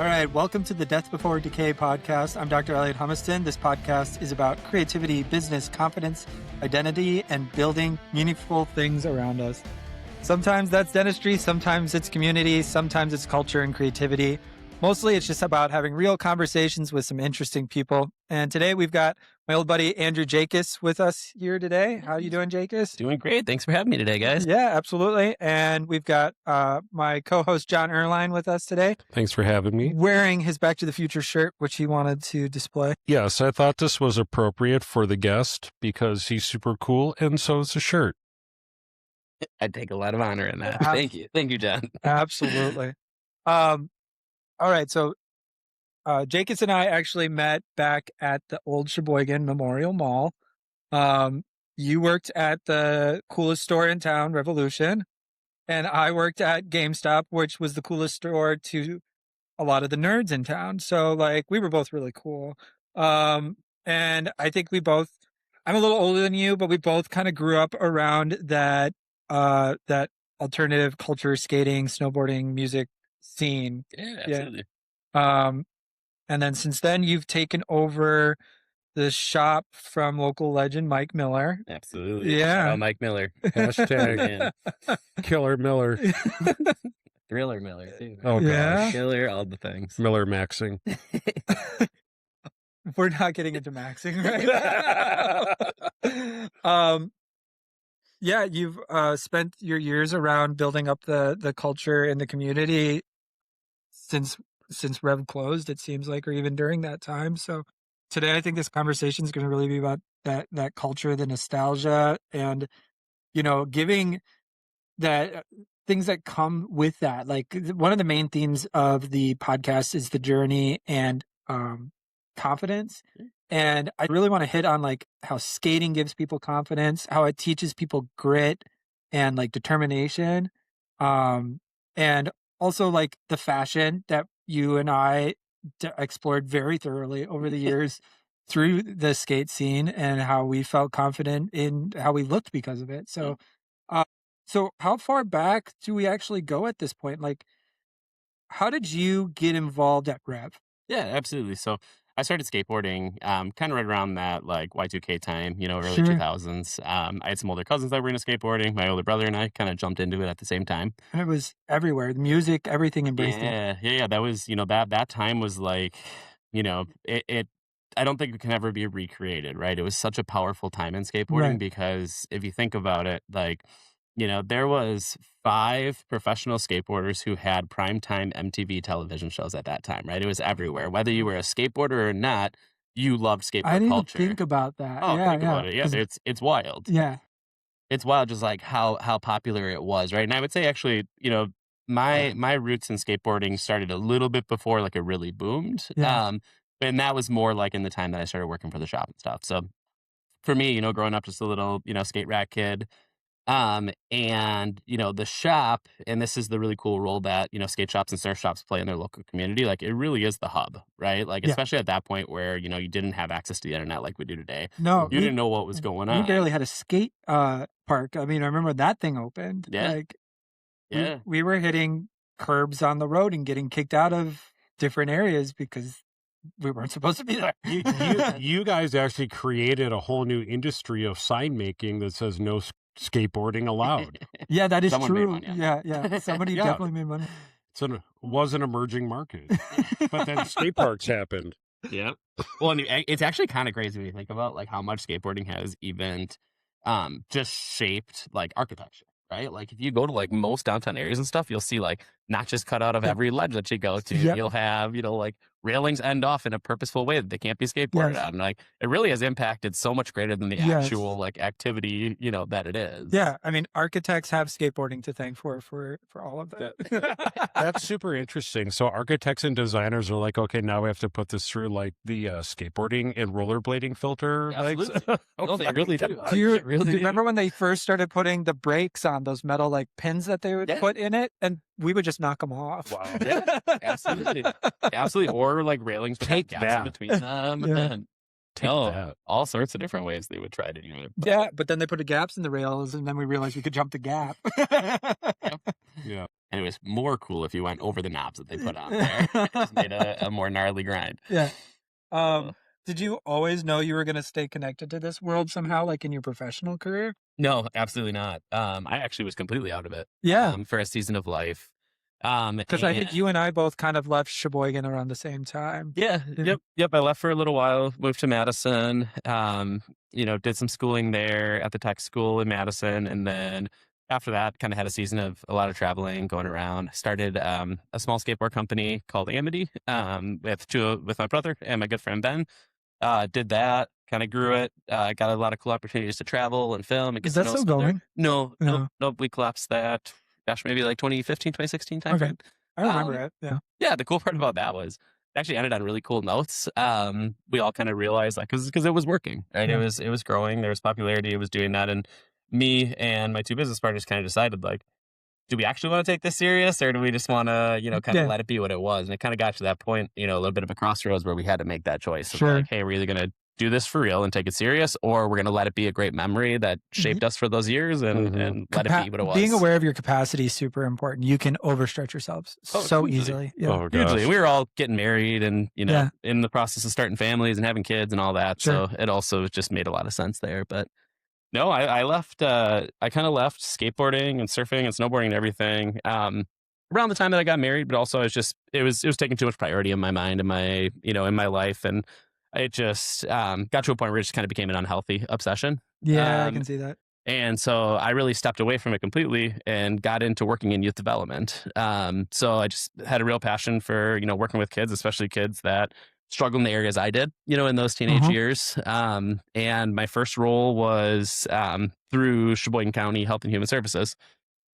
All right, welcome to the Death Before Decay podcast. I'm Dr. Elliot Humiston. This podcast is about creativity, business, confidence, identity, and building meaningful things around us. Sometimes that's dentistry, sometimes it's community, sometimes it's culture and creativity. Mostly it's just about having real conversations with some interesting people. And today we've got my old buddy Andrew Jakus with us here today. How are you doing, Jakus? Doing great. Thanks for having me today, guys. Yeah, absolutely. And we've got my co-host John Erline with us today. Thanks for having me. Wearing his Back to the Future shirt, which he wanted to display. Yes, I thought this was appropriate for the guest because he's super cool, and so is the shirt. I take a lot of honor in that. Thank you. Thank you, John. Absolutely. All right, so Jakus and I actually met back at the old Sheboygan Memorial Mall. You worked at the coolest store in town, Revolution, and I worked at GameStop, which was the coolest store to a lot of the nerds in town. So, like, we were both really cool. And I think I'm a little older than you, but we both kind of grew up around that alternative culture, skating, snowboarding, music scene. Yeah, absolutely. And then since then you've taken over the shop from local legend Mike Miller. Absolutely. Yeah. Mike Miller. Hashtag Killer Miller. Thriller Miller, too. Oh, Yeah. gosh. Killer, all the things. Miller Maxing. We're not getting into maxing right now. Yeah, you've spent your years around building up the culture in the community since Rev closed, it seems like, or even during that time. So today I think this conversation is going to really be about that culture, the nostalgia, and, you know, giving that things that come with that. Like, one of the main themes of the podcast is the journey and confidence. And I really want to hit on like how skating gives people confidence, how it teaches people grit and like determination. And also like the fashion that you and I explored very thoroughly over the years through the skate scene, and how we felt confident in how we looked because of it. So, so how far back do we actually go at this point? Like, how did you get involved at Rev? Yeah, absolutely. So I started skateboarding kind of right around that like Y2K time, early Sure. 2000s. I had some older cousins that were into skateboarding. My older brother and I kind of jumped into it at the same time. And it was everywhere. The music, everything embraced it. Yeah. That was, that time was like, it I don't think it can ever be recreated, right? It was such a powerful time in skateboarding Right. because if you think about it, like, there was 5 professional skateboarders who had primetime MTV television shows at that time, right? It was everywhere. Whether you were a skateboarder or not, you loved skateboard I didn't culture. think about that. Oh, Yeah, think yeah. about it. Yeah, 'Cause- it's wild. yeah. It's wild just like how popular it was, right? And I would say actually, my roots in skateboarding started a little bit before like it really boomed. Yeah. And that was more like in the time that I started working for the shop and stuff. So for me, growing up just a little, skate rat kid, and the shop, and this is the really cool role that skate shops and surf shops play in their local community. Like, it really is the hub, right? Like, Yeah. especially at that point where you didn't have access to the internet like we do today. No, You didn't know what was going we on. barely had a skate park. I mean, I remember that thing opened. Yeah. Like, Yeah. we were hitting curbs on the road and getting kicked out of different areas because we weren't supposed to be there. You guys actually created a whole new industry of sign making that says no skateboarding allowed. Yeah, that is Someone made true. money on Yeah. Somebody Yeah. definitely made money. Was an emerging market. But then skate parks happened. Yeah. Well, and it's actually kind of crazy when you think about like how much skateboarding has even just shaped like architecture, right? Like, if you go to like most downtown areas and stuff, you'll see like notches cut out of Yeah. every ledge that you go to. Yep. You'll have, like railings end off in a purposeful way that they can't be skateboarded Yes. on. Like, it really has impacted so much greater than the Yes. actual like activity, that it is. Yeah. I mean, architects have skateboarding to thank for all of that. That's super interesting. So architects and designers are like, okay, now we have to put this through like the skateboarding and rollerblading filter. Absolutely. No, they really do. Do you, They really do you do. remember when they first started putting the brakes on those metal like pins that they would Yeah. put in it, and we would just knock them off? Wow. Yeah, absolutely. Absolutely. Or like railings with Take gaps that. in between them. Yeah. And Take No, that. all sorts of different ways they would try to do it. But Yeah, but then they put the gaps in the rails, and then we realized we could jump the gap. Yeah. anyways, more cool if you went over the knobs that they put on there. It just made a more gnarly grind. Yeah. So, Did you always know you were going to stay connected to this world somehow, like in your professional career? no, absolutely not. I actually was completely out of it Yeah, for a season of life. because I think And you and I both kind of left Sheboygan around the same time. yeah, Yeah. yep. I left for a little while, moved to Madison. Did some schooling there at the tech school in Madison, and then after that, kind of had a season of a lot of traveling, going around. Started a small skateboard company called Amity with my brother and my good friend Ben. Did that, kind of grew it. Got a lot of cool opportunities to travel and film and get Is to that know still each other. going? No, No. nope. We collapsed that. Gosh, maybe like 2015, 2016 Okay. timeframe. I remember Um, it. Yeah. yeah, the cool part about that was it actually ended on really cool notes. We all kind of realized like because it was working, right? Yeah. It was growing. There was popularity. It was doing that, and me and my two business partners kind of decided like, do we actually want to take this serious, or do we just want to kind of Yeah. let it be what it was? And it kind of got to that point, a little bit of a crossroads where we had to make that choice of Sure. like, hey, we're either going to do this for real and take it serious, or we're going to let it be a great memory that shaped us for those years and let it be what it was. Being aware of your capacity is super important. You can overstretch yourselves so hugely. easily. Yeah. Oh, Hugely. gosh. We were all getting married and, Yeah. in the process of starting families and having kids and all that. Sure. So it also just made a lot of sense there. But no, I left, I kind of left skateboarding and surfing and snowboarding and everything around the time that I got married. But also it was taking too much priority in my mind and in my life. And it just got to a point where it just kind of became an unhealthy obsession. Yeah, I can see that. And so I really stepped away from it completely and got into working in youth development. So I just had a real passion for, working with kids, especially kids that struggle in the areas I did, in those teenage years. And my first role was through Sheboygan County Health and Human Services.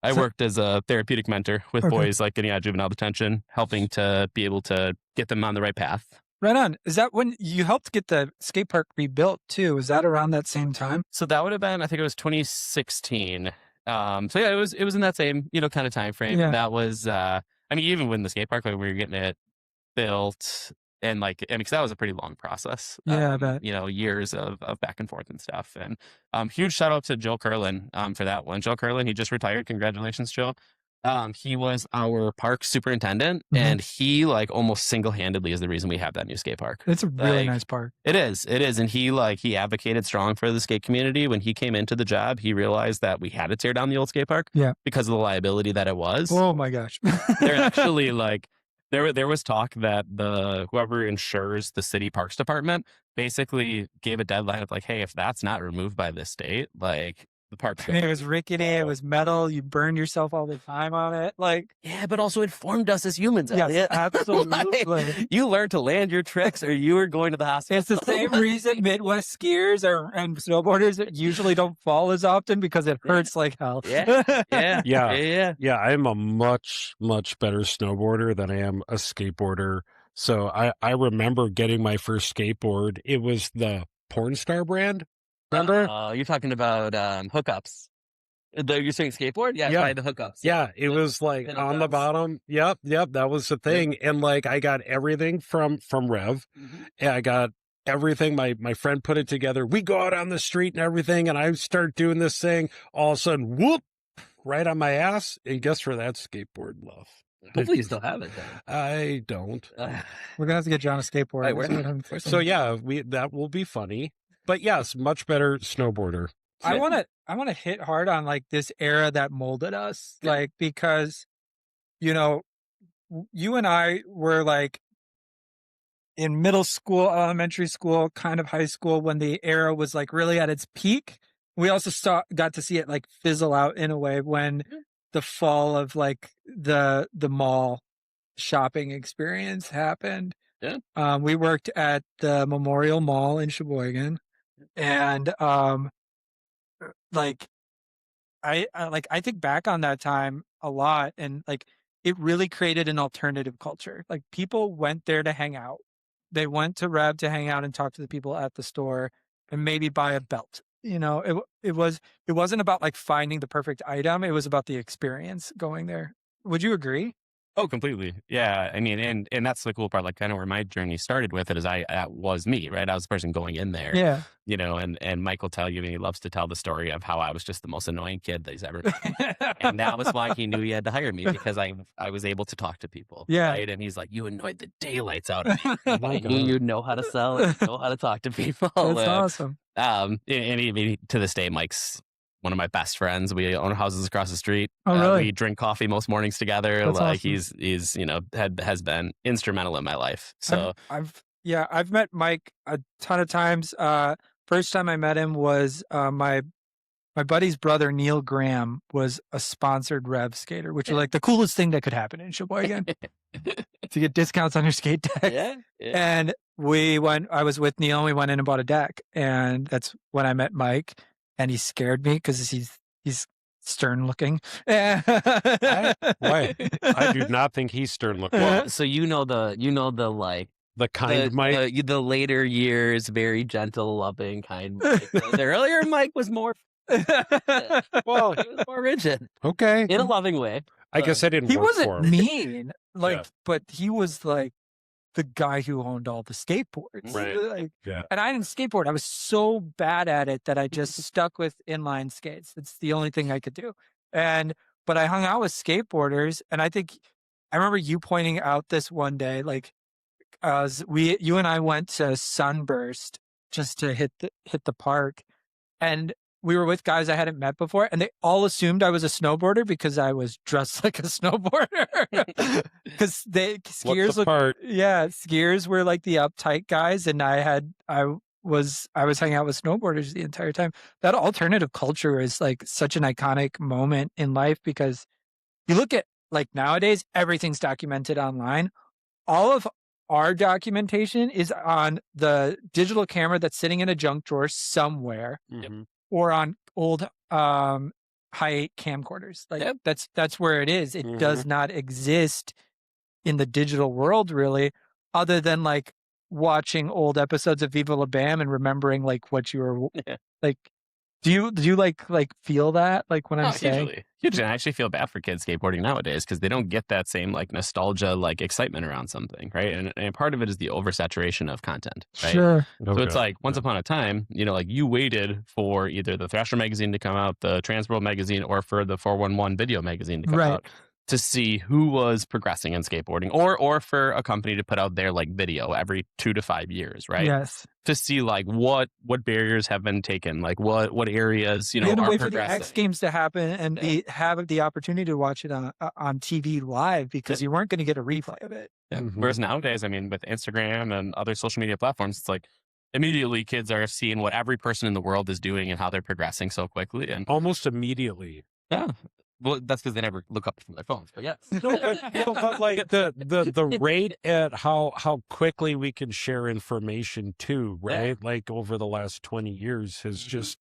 I worked as a therapeutic mentor with boys like getting out of juvenile detention, helping to be able to get them on the right path. Right on. Is that when you helped get the skate park rebuilt too? Is that around that same time? So that would have been, I think it was 2016. So yeah, it was in that same, kind of time frame. Yeah. That was, even when the skate park, like we were getting it built and because that was a pretty long process. Yeah, I bet. Years of back and forth and stuff. And huge shout out to Joe Curlin for that one. Joe Curlin, he just retired. Congratulations, Joe. He was our park superintendent, and he almost single-handedly is the reason we have that new skate park. It's a really nice park. It is. And he advocated strong for the skate community. When he came into the job, he realized that we had to tear down the old skate park because of the liability that it was. Oh my gosh. They're actually there was talk that whoever insures the city parks department basically gave a deadline of hey, if that's not removed by this date, the park's It was rickety. It was metal. You burned yourself all the time on it. Yeah, but also it formed us as humans. Yes, Elliot. absolutely. You learned to land your tricks, or you were going to the hospital. It's the same reason Midwest skiers and snowboarders usually don't fall as often, because it hurts like hell. Yeah. Yeah, I'm a much, much better snowboarder than I am a skateboarder. So I remember getting my first skateboard. It was the Porn Star brand. Remember? You're talking about hookups. You're saying skateboard? Yeah, by the hookups. Yeah, it was on the bottom. Yep, that was the thing. Yep. And I got everything from Rev. And I got everything. My friend put it together. We go out on the street and everything, and I start doing this thing. All of a sudden, whoop, right on my ass. And guess where that skateboard left? Hopefully you still have it then. I don't. We're gonna have to get John a skateboard. Right, So yeah, that will be funny. But yes, much better snowboarder. I want to hit hard on this era that molded us, because you and I were in middle school, elementary school, kind of high school, when the era was really at its peak. We also got to see it fizzle out in a way when the fall of the mall shopping experience happened. Yeah. We worked at the Memorial Mall in Sheboygan. And I think back on that time a lot, and it really created an alternative culture. People went there to hang out. They went to Rev to hang out and talk to the people at the store and maybe buy a belt. It wasn't about finding the perfect item. It was about the experience going there. Would you agree? Oh, completely. Yeah. I mean, and that's the cool part, like kind of where my journey started with it is that was me, right? I was the person going in there, Yeah. and Mike will tell you, and he loves to tell the story of how I was just the most annoying kid that he's ever met. And that was why he knew he had to hire me, because I was able to talk to people. Yeah. Right. And he's like, you annoyed the daylights out of me. Oh my I knew God. you'd know how to sell it, know how to talk to people. That's awesome. And he, to this day, Mike's one of my best friends. We own houses across the street. Oh, really? We drink coffee most mornings together. That's like awesome. he's has been instrumental in my life. So I've met Mike a ton of times. First time I met him was my buddy's brother Neil Graham was a sponsored Rev skater, which was like the coolest thing that could happen in Sheboygan to get discounts on your skate deck. Yeah. And I was with Neil and we went in and bought a deck. And that's when I met Mike, and he scared me because he's stern looking. Why? I do not think he's stern looking. Well, so the like the kind Mike, the later years, very gentle, loving, kind Mike. The earlier Mike was more. Well, he was more rigid. Okay, in a loving way. I guess I didn't. He work wasn't for him. mean, but he was like the guy who owned all the skateboards. Right. Yeah. And I didn't skateboard. I was so bad at it that I just stuck with inline skates. It's the only thing I could do. But I hung out with skateboarders, and I remember you pointing out this one day, like, you and I went to Sunburst just to hit the park, and we were with guys I hadn't met before, and they all assumed I was a snowboarder because I was dressed like a snowboarder. Because skiers were like the uptight guys, and I was hanging out with snowboarders the entire time. That alternative culture is like such an iconic moment in life, because you look at like nowadays, everything's documented online. All of our documentation is on the digital camera that's sitting in a junk drawer somewhere. Mm-hmm. Or on old high 8 camcorders. Like that's where it is. It does not exist in the digital world really, other than like watching old episodes of Viva La Bam and remembering like what you were like. Do you like feel that like when I'm saying? Hugely. I actually feel bad for kids skateboarding nowadays because they don't get that same like nostalgia, like excitement around something, right? And part of it is the oversaturation of content, right? Sure. So it's like once upon a time, like you waited for either the Thrasher magazine to come out, the Transworld magazine, or for the 411 video magazine to come out to see who was progressing in skateboarding, or for a company to put out their like video every 2 to 5 years, right? Yes. To see like what barriers have been taken, like what areas are progressing. For the X Games to happen and have the opportunity to watch it on TV live, because you weren't going to get a replay of it. Yeah. Whereas nowadays, I mean, with Instagram and other social media platforms, it's like immediately kids are seeing what every person in the world is doing and how they're progressing so quickly, and almost immediately. Yeah. Well, that's because they never look up from their phones. But yes, but like the rate at how quickly we can share information too, right? Yeah. Like over the last 20 years has just,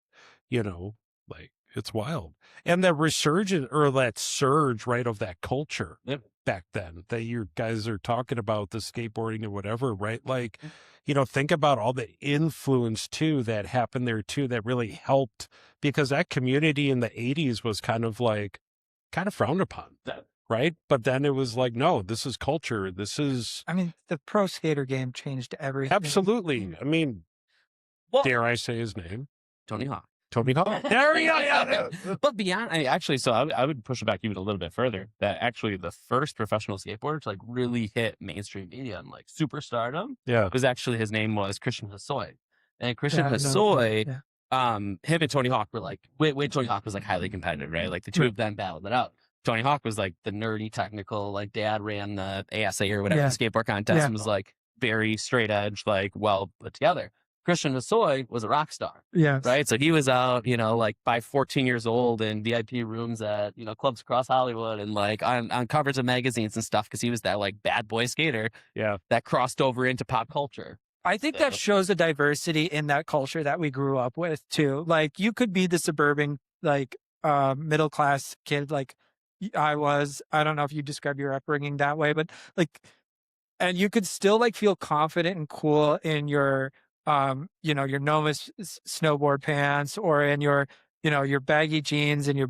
like it's wild. And that resurgence or that surge, right, of that culture back then that you guys are talking about, the skateboarding and whatever, right? Like, think about all the influence too that happened there too that really helped, because that community in the 80s was kind of frowned upon, right? But then it was like, no, this is culture. This is... I mean, the pro skater game changed everything. Absolutely. I mean, dare I say his name? Tony Hawk. Tony Hawk. There we go. Yeah. But beyond, actually, so I would push it back even a little bit further. That actually the first professional skateboarder to like really hit mainstream media and like superstardom was actually, his name was Christian Hosoi. And Christian Hosoi... him and Tony Hawk were like, when Tony Hawk was like highly competitive, right? Like the two of them battled it out. Tony Hawk was like the nerdy technical, like dad ran the ASA or whatever, the skateboard contest, and was like very straight edge, like well put together. Christian Hosoi was a rock star. Yeah. Right. So he was out, like by 14 years old in VIP rooms at, clubs across Hollywood and like on covers of magazines and stuff, because he was that like bad boy skater that crossed over into pop culture. I think that shows the diversity in that culture that we grew up with too. Like you could be the suburban, like middle class kid, like I was. I don't know if you describe your upbringing that way, but like, and you could still like feel confident and cool in your, your Nomus snowboard pants, or in your, your baggy jeans and your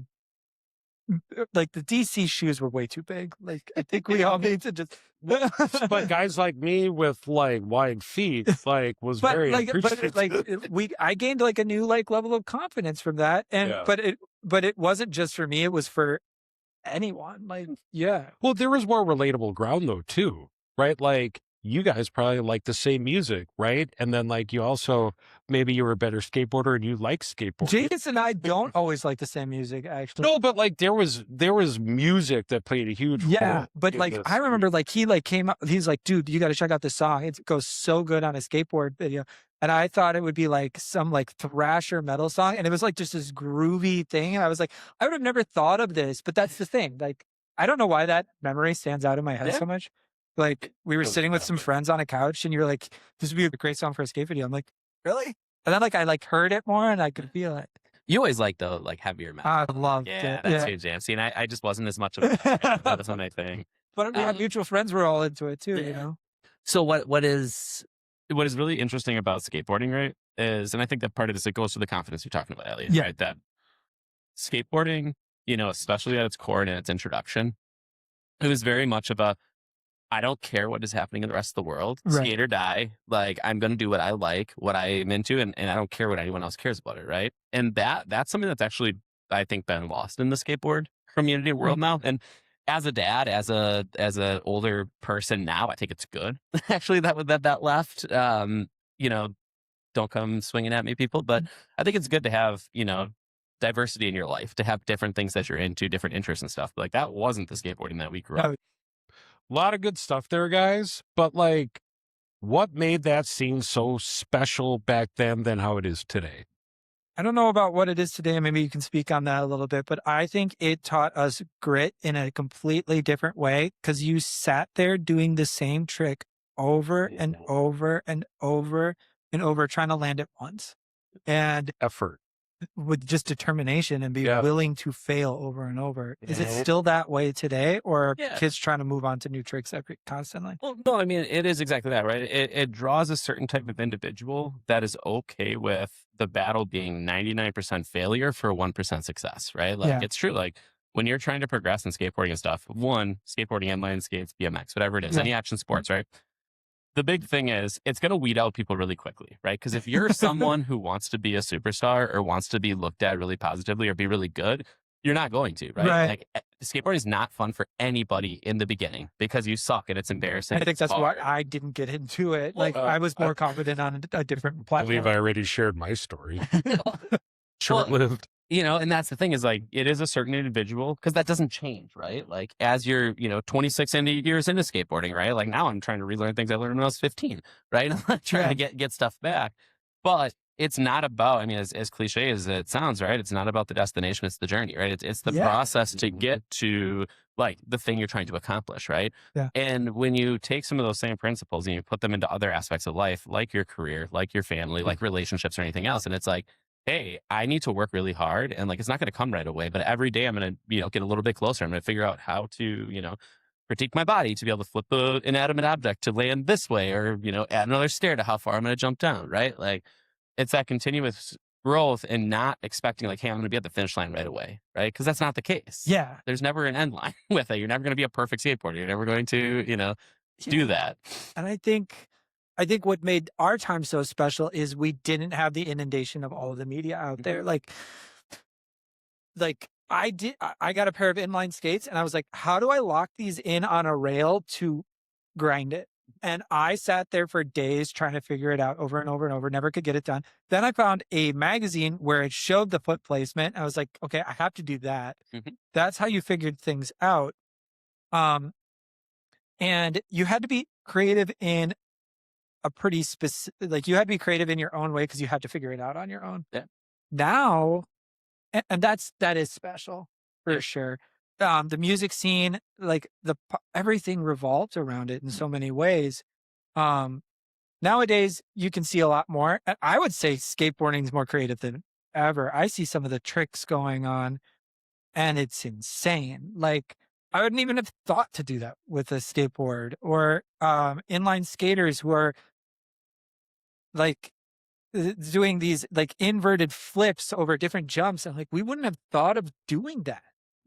like the DC shoes were way too big. Like I think we all need to just. But guys like me with like wide feet, like was very appreciative. I gained like a new like level of confidence from that, and Yeah. but it wasn't just for me; it was for anyone. Like, yeah. Well, there was more relatable ground though too, right? Like you guys probably like the same music, right? And then like you also maybe you were a better skateboarder and you like skateboarding. Jakus and I don't always like the same music, actually. No, but like there was music that played a huge role. But like I remember like he like came up, he's like, dude, you got to check out this song. It goes so good on a skateboard video. And I thought it would be like some like thrasher metal song, and it was like just this groovy thing. And I was like, I would have never thought of this, but that's the thing. Like I don't know why that memory stands out in my head so much. Like we were sitting with some friends on a couch, and you're like, this would be a great song for a skate video. I'm like, really? And then like I like heard it more, and I could feel it. You always like though, like heavier metal. I loved Yeah, it. that's your jam. See, and I just wasn't as much of a fan. That was my thing. But we had mutual friends were all into it too, you know? So what is really interesting about skateboarding, right, is, and I think that part of this, it goes to the confidence you're talking about, Elliot, right? That skateboarding, you know, especially at its core and in its introduction, it was very much of a, I don't care what is happening in the rest of the world, skate or die. Like I'm going to do what I like, what I'm into, and I don't care what anyone else cares about it, right? And that's something that's actually, I think, been lost in the skateboard community world now. And as a dad, as a older person now, I think it's good actually that left. You know, don't come swinging at me, people, but I think it's good to have, you know, diversity in your life, to have different things that you're into, different interests and stuff. But like that wasn't the skateboarding that we grew up. A lot of good stuff there, guys. But like, what made that scene so special back then than how it is today? I don't know about what it is today. Maybe you can speak on that a little bit, but I think it taught us grit in a completely different way, because you sat there doing the same trick over and over and over and over, trying to land it once. And effort. With just determination and be willing to fail over and over. Is it still that way today, or are kids trying to move on to new tricks constantly? Well, no, I mean, it is exactly that, right? It draws a certain type of individual that is okay with the battle being 99% failure for 1% success, right? Like it's true. Like when you're trying to progress in skateboarding and stuff, skateboarding, inline skates, BMX, whatever it is, any action sports, right? The big thing is it's going to weed out people really quickly, right? Because if you're someone who wants to be a superstar or wants to be looked at really positively or be really good, you're not going to, right? Like skateboarding is not fun for anybody in the beginning because you suck and it's embarrassing. I think that's why I didn't get into it. Like I was more confident on a different platform. I believe I already shared my story. Short-lived. You know, and that's the thing is like, it is a certain individual, because that doesn't change, right? Like as you're, 26 years into skateboarding, right? Like now I'm trying to relearn things I learned when I was 15, right? I'm trying to get stuff back, but it's not about, I mean, as cliche as it sounds, right? It's not about the destination, it's the journey, right? It's the process to get to like the thing you're trying to accomplish, right? And when you take some of those same principles and you put them into other aspects of life, like your career, like your family, like relationships or anything else, and it's like, hey, I need to work really hard, and like it's not going to come right away, but every day I'm going to, get a little bit closer. I'm going to figure out how to, critique my body to be able to flip an inanimate object to land this way, or, add another stair to how far I'm going to jump down, right? Like it's that continuous growth and not expecting like, hey, I'm going to be at the finish line right away, right? Because that's not the case. Yeah. There's never an end line with it. You're never going to be a perfect skateboarder. You're never going to, do that. And I think what made our time so special is we didn't have the inundation of all of the media out there. Like I got a pair of inline skates, and I was like, how do I lock these in on a rail to grind it? And I sat there for days trying to figure it out over and over and over, never could get it done. Then I found a magazine where it showed the foot placement. I was like, okay, I have to do that. That's how you figured things out. And you had to be creative in a pretty specific, like you had to be creative in your own way because you had to figure it out on your own. Now, and that is special for sure. The music scene, like everything revolves around it in so many ways. Nowadays you can see a lot more. I would say skateboarding is more creative than ever. I see some of the tricks going on and it's insane. Like I wouldn't even have thought to do that with a skateboard, or inline skaters who are like doing these like inverted flips over different jumps. And like, we wouldn't have thought of doing that.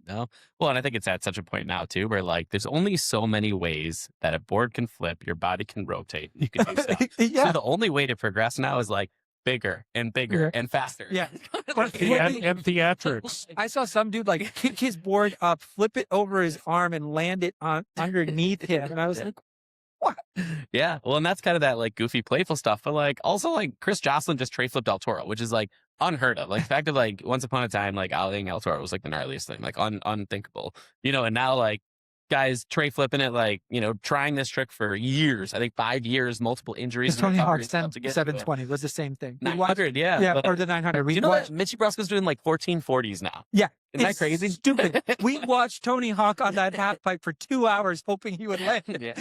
No. Well, and I think it's at such a point now too, where like there's only so many ways that a board can flip, your body can rotate, you can do stuff. Yeah. So the only way to progress now is like bigger and bigger Yeah. and faster. Yeah. And theatrics. I saw some dude like kick his board up, flip it over his arm, and land it on underneath him, and I was like, "What?" Yeah. Well, and that's kind of that like goofy, playful stuff. But like also like Chris Jocelyn just tray flipped El Toro, which is like unheard of. Like the fact of like once upon a time, like outing El Toro was like the gnarliest thing, like unthinkable, you know, and now like guys tray flipping it, like, you know, trying this trick for years. I think 5 years, multiple injuries. Tony recovery Hawk's and stuff to get to it. 720 was the same thing. We watched- 900, yeah. yeah, But, or the 900. do We you know watched, that Mitchie Brusco's doing like 1440s now? yeah, Isn't that it's crazy? Stupid. We watched Tony Hawk on that half pipe for 2 hours, hoping he would land. Yeah.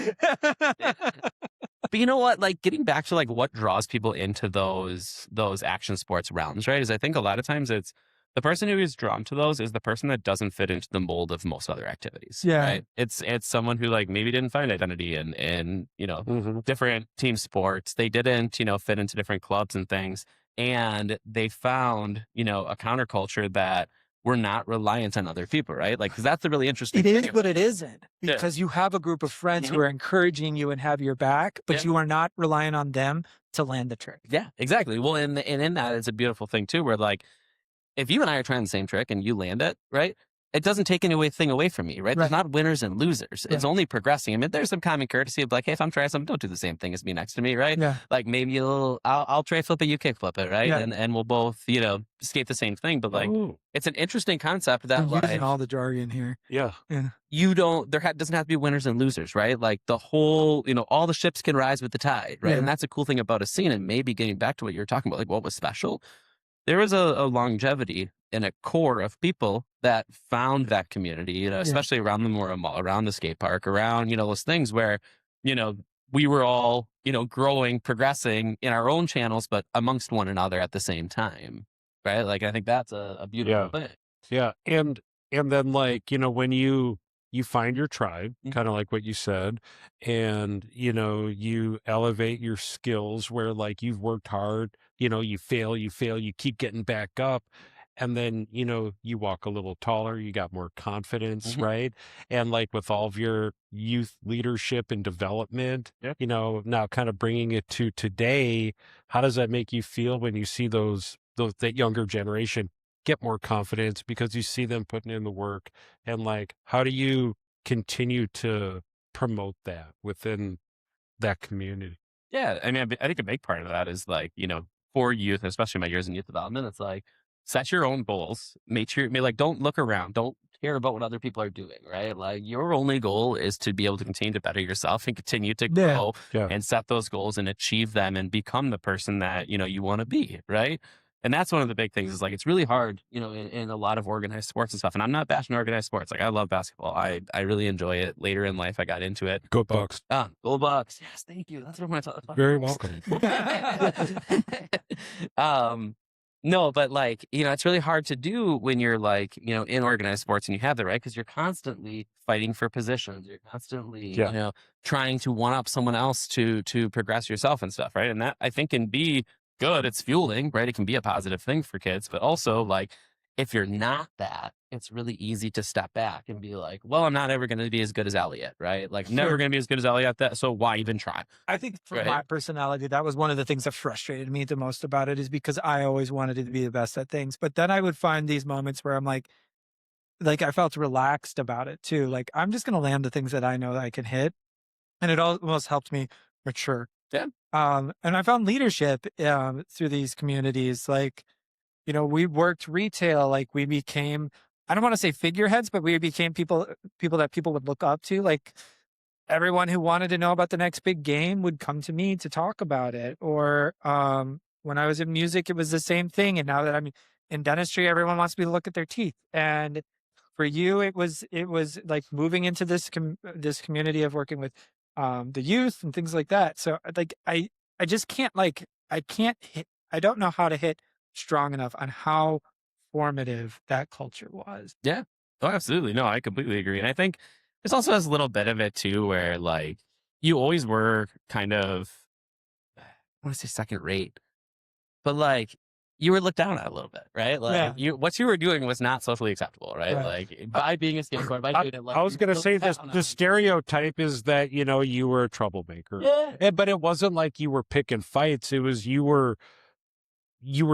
But you know what? Like getting back to like what draws people into those action sports realms, right? Is I think a lot of times it's the person who is drawn to those is the person that doesn't fit into the mold of most other activities. Yeah. Right. It's someone who like maybe didn't find identity in you know, different team sports. They didn't, you know, fit into different clubs and things. And they found, you know, a counterculture that we're not reliant on other people, right? Like, because that's the really interesting It thing. is, but it isn't, Yeah. because you have a group of friends who are encouraging you and have your back, but you are not relying on them to land the trick. Yeah, exactly. Well, and in that, it's a beautiful thing too, where like, if you and I are trying the same trick and you land it, right? It doesn't take anything away from me, right? There's not winners and losers. It's only progressing. I mean, there's some common courtesy of like, hey, if I'm trying something, don't do the same thing as me next to me, right? Yeah. Like maybe I'll tray flip it, you kick flip it, right? Yeah. And we'll both, you know, skate the same thing. But like, it's an interesting concept that I'm like, using all the jargon here. Yeah. you don't, doesn't have to be winners and losers, right? Like the whole, you know, all the ships can rise with the tide, right? Yeah. And that's a cool thing about a scene. And maybe getting back to what you were talking about, like what was special, there was a longevity in a core of people that found that community, you know, especially around the Mora Mall, around the skate park, around, you know, those things where, you know, we were all, you know, growing, progressing in our own channels, but amongst one another at the same time, right? Like, I think that's a beautiful thing. Yeah. And then like, you know, when you find your tribe, kind of like what you said, and, you know, you elevate your skills where like you've worked hard, you know, you fail, you keep getting back up. And then, you know, you walk a little taller, you got more confidence, right? And like with all of your youth leadership and development, you know, now kind of bringing it to today, how does that make you feel when you see that younger generation get more confidence because you see them putting in the work? And like, how do you continue to promote that within that community? Yeah. I mean, I think a big part of that is like, you know, for youth, especially my years in youth development, it's like, set your own goals. Make sure, like, don't look around. Don't care about what other people are doing, right? Like, your only goal is to be able to continue to better yourself and continue to grow and set those goals and achieve them and become the person that, you know, you want to be, right? And that's one of the big things is like, it's really hard, you know, in a lot of organized sports and stuff. And I'm not bashing organized sports. Like, I love basketball. I really enjoy it. Later in life, I got into it. Go Bucks. Go Bucks. Yes, thank you. That's what I'm going to talk about. Very welcome. No, but like, you know, it's really hard to do when you're like, you know, in organized sports and you have the right, because you're constantly fighting for positions. You're constantly, you know, trying to one up someone else to progress yourself and stuff, right? And that I think can be good. It's fueling, right? It can be a positive thing for kids, but also like, if you're not that, it's really easy to step back and be like, well, I'm not ever going to be as good as Elliot, right? Like, never going to be as good as Elliot. So why even try? I think for my personality, that was one of the things that frustrated me the most about it, is because I always wanted to be the best at things. But then I would find these moments where I'm like I felt relaxed about it too. Like, I'm just going to land the things that I know that I can hit. And it almost helped me mature. Yeah. And I found leadership through these communities. Like, you know, we worked retail, like we became, I don't want to say figureheads, but we became people that people would look up to. Like, everyone who wanted to know about the next big game would come to me to talk about it. Or when I was in music, it was the same thing. And now that I'm in dentistry, everyone wants me to look at their teeth. And for you, it was like moving into this community of working with the youth and things like that. So like, I just can't I don't know how to hit strong enough on how formative that culture was. Yeah. Oh, absolutely. No, I completely agree. And I think this also has a little bit of it too, where like you always were kind of, I want to say second rate, but like you were looked down at a little bit, right? Like what you were doing was not socially acceptable, right? Like by being a skateboarder, by doing it, like, I was going to say this, the stereotype is that, you were a troublemaker. Yeah. But it wasn't like you were picking fights. It was you were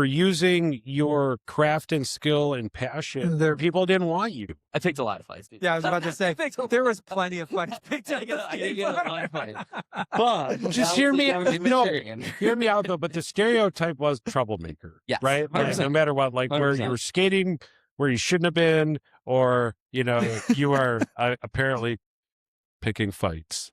using your craft and skill and passion. People didn't want you. I picked a lot of fights, dude. Yeah, I was about to say, there was plenty of fights picked. I didn't get a lot of fights. But Just hear me out though. But the stereotype was troublemaker, right? Like, no matter what, like 100%. Where you were skating, where you shouldn't have been, or you are apparently picking fights.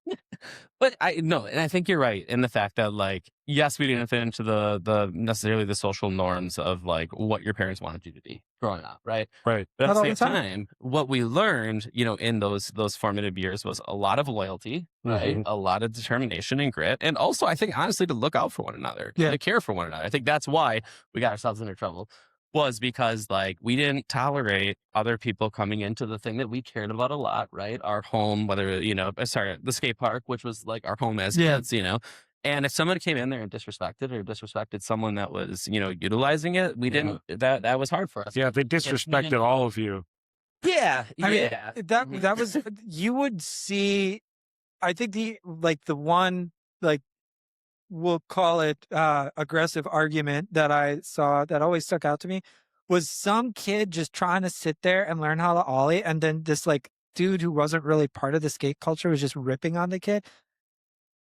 But and I think you're right in the fact that, like, yes, we didn't fit into the necessarily the social norms of like what your parents wanted you to be growing up, right? Right. But at the same time, what we learned, in those formative years was a lot of loyalty, right? A lot of determination and grit, and also I think honestly to look out for one another, to care for one another. I think that's why we got ourselves into trouble. Was because like we didn't tolerate other people coming into the thing that we cared about a lot, right? Our home, whether, the skate park, which was like our home as kids, and if someone came in there and disrespected someone that was, utilizing it, we didn't, that was hard for us. Yeah. They disrespected all of you. Yeah. I mean, that was, you would see, I think the one, like, we'll call it aggressive argument that I saw that always stuck out to me was some kid just trying to sit there and learn how to ollie, and then this like dude who wasn't really part of the skate culture was just ripping on the kid.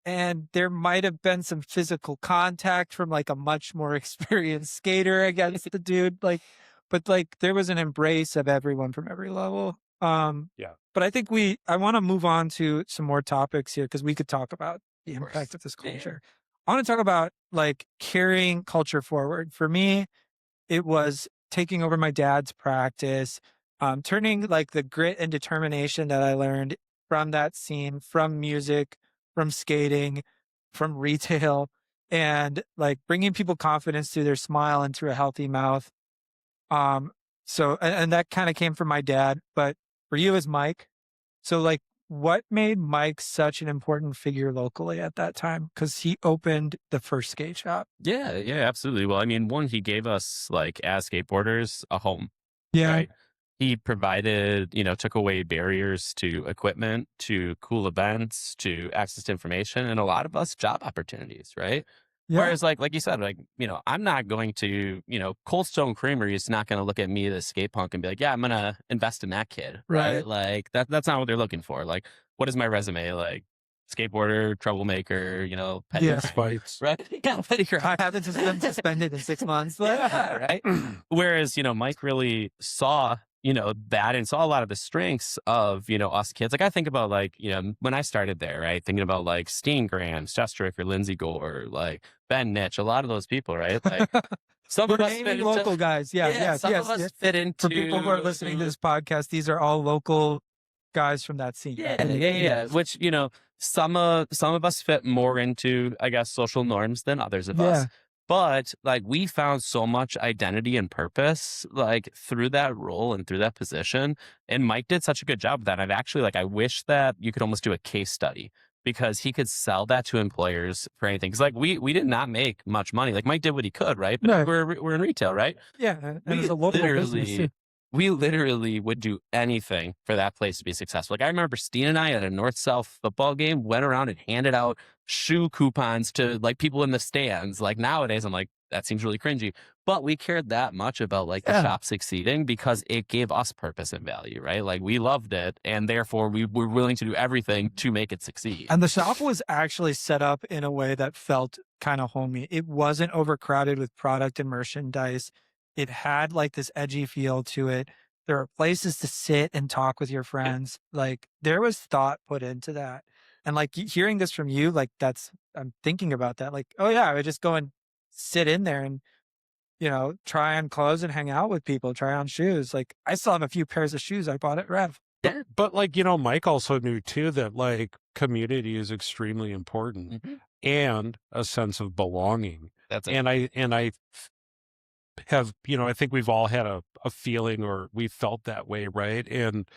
And there might have been some physical contact from like a much more experienced skater against the dude, but like there was an embrace of everyone from every level. But I think I want to move on to some more topics here because we could talk about the impact of this culture. I want to talk about like carrying culture forward. For me, it was taking over my dad's practice, turning like the grit and determination that I learned from that scene, from music, from skating, from retail, and like bringing people confidence through their smile and through a healthy mouth. So, and that kind of came from my dad, but for you as Mike, so like, what made Mike such an important figure locally at that time? Because he opened the first skate shop. Yeah, absolutely. Well, I mean, one, he gave us, like, as skateboarders, a home. Yeah. Right? He provided, took away barriers to equipment, to cool events, to access to information, and a lot of us job opportunities, right? Yeah. Whereas, like you said, like, I'm not going to, Cold Stone Creamery is not going to look at me, the skate punk, and be like, yeah, I'm going to invest in that kid. Right. Like, that's not what they're looking for. Like, what is my resume? Like, skateboarder, troublemaker, petty fights. Right? Yeah, petty crime. I haven't been suspended in 6 months. Yeah, right? Whereas, Mike really saw that and saw a lot of the strengths of, us kids. Like I think about like, when I started there, right? Thinking about like Steen Graham, Jess Stricker, Lindsay Gore, like Ben Nitch, a lot of those people, right? Like some of us fit local guys. Yes. Of us fit into. For people who are listening to this podcast, these are all local guys from that scene. Yeah. Which, some of us fit more into, I guess, social norms than others of us. But like we found so much identity and purpose like through that role and through that position. And Mike did such a good job of that. I've actually like I wish that you could almost do a case study because he could sell that to employers for anything. Because like we did not make much money. Like Mike did what he could, right? But we're in retail, right? Yeah, and it's a local business too. We literally would do anything for that place to be successful. Like I remember Steen and I at a North-South football game went around and handed out shoe coupons to like people in the stands. Like nowadays, I'm like, that seems really cringy. But we cared that much about like the shop succeeding because it gave us purpose and value, right? Like we loved it. And therefore we were willing to do everything to make it succeed. And the shop was actually set up in a way that felt kind of homey. It wasn't overcrowded with product and merchandise. It had like this edgy feel to it. There are places to sit and talk with your friends. Like there was thought put into that. And like hearing this from you, like I'm thinking about that. Like, oh yeah, I would just go and sit in there and, try on clothes and hang out with people, try on shoes. Like I still have a few pairs of shoes I bought at Rev. But like, Mike also knew too that like community is extremely important and a sense of belonging. That's it. And I have, I think we've all had a feeling or we felt that way, right? And,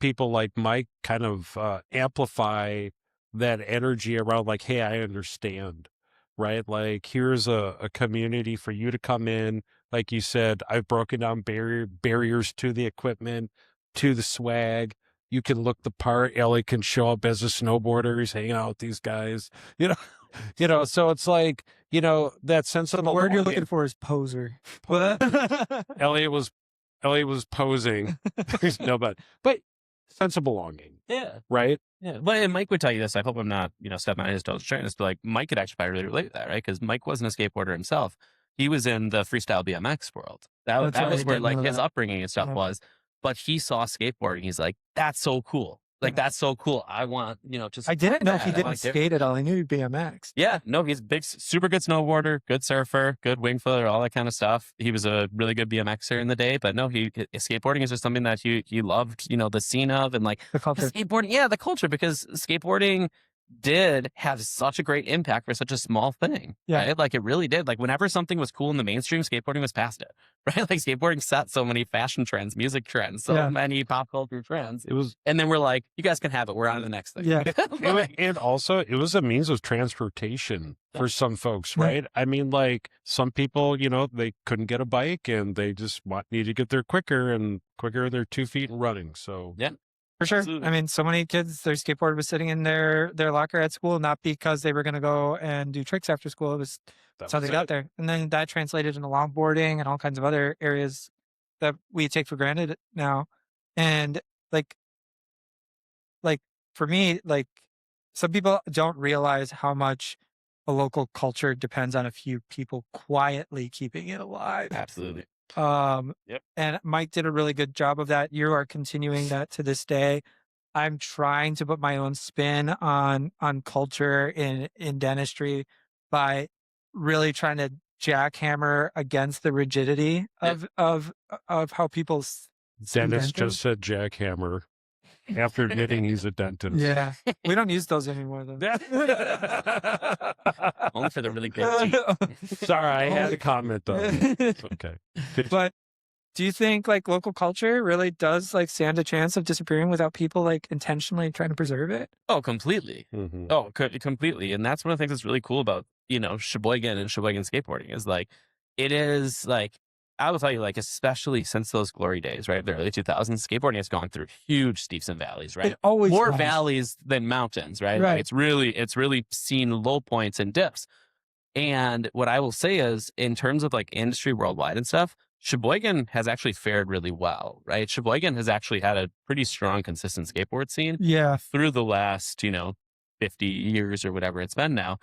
people like Mike kind of amplify that energy around like, hey, I understand. right? Like, here's a community for you to come in. Like you said, I've broken down barriers to the equipment, to the swag. You can look the part. Ellie can show up as a snowboarder. He's hanging out with these guys, you know, so it's like, that sense of The word you're belonging. looking for is poser. Elliot was posing. No, but sense of belonging, Yeah. right? Yeah. But and Mike would tell you this. I hope I'm not, stepping on his toes trying this, but like Mike could actually probably really relate to that, right? Because Mike wasn't a skateboarder himself. He was in the freestyle BMX world. That's That right, was I where did like know his that. upbringing and stuff Yeah. was. But he saw skateboarding. He's like, that's so cool. Like, Yeah. that's so cool. I want, just. I didn't know if he that. didn't Like, skate at all. I knew he BMX. yeah, no, he's a big, super good snowboarder, good surfer, good wing footer, all that kind of stuff. He was a really good BMXer in the day, but no, skateboarding is just something that he loved, the scene of and like The culture. skateboarding. Yeah, the culture, because skateboarding did have such a great impact for such a small thing. Yeah. Right? Like it really did. Like whenever something was cool in the mainstream, skateboarding was past it. Right? Like skateboarding set so many fashion trends, music trends, so many pop culture trends. It was, And then we're like, you guys can have it. We're on to the next thing. Yeah. and also it was a means of transportation for some folks, right? I mean, like some people, they couldn't get a bike and they just need to get there quicker, and they're 2 feet and running. So yeah. For sure. Absolutely. I mean, so many kids, their skateboard was sitting in their locker at school, not because they were going to go and do tricks after school. It was so they got there. And then that translated into longboarding and all kinds of other areas that we take for granted now. And like for me, like some people don't realize how much a local culture depends on a few people quietly keeping it alive. Absolutely. Yep. And Mike did a really good job of that. You are continuing that to this day. I'm trying to put my own spin on culture in dentistry by really trying to jackhammer against the rigidity of how people. Dennis just said jackhammer after admitting he's a dentist. Yeah, we don't use those anymore though. Only for the really good teeth. Sorry, I had a comment though. Okay. But do you think like local culture really does like stand a chance of disappearing without people like intentionally trying to preserve it? Oh, completely. Mm-hmm. Oh, completely. And that's one of the things that's really cool about, Sheboygan and Sheboygan skateboarding is like, it is like, I will tell you, like, especially since those glory days, right? The early 2000s, skateboarding has gone through huge steeps and valleys, right? It always more has. valleys than mountains, right? Right. Like, it's really seen low points and dips. And what I will say is, in terms of like industry worldwide and stuff, Sheboygan has actually fared really well, right? Sheboygan has actually had a pretty strong, consistent skateboard scene through the last, 50 years or whatever it's been now.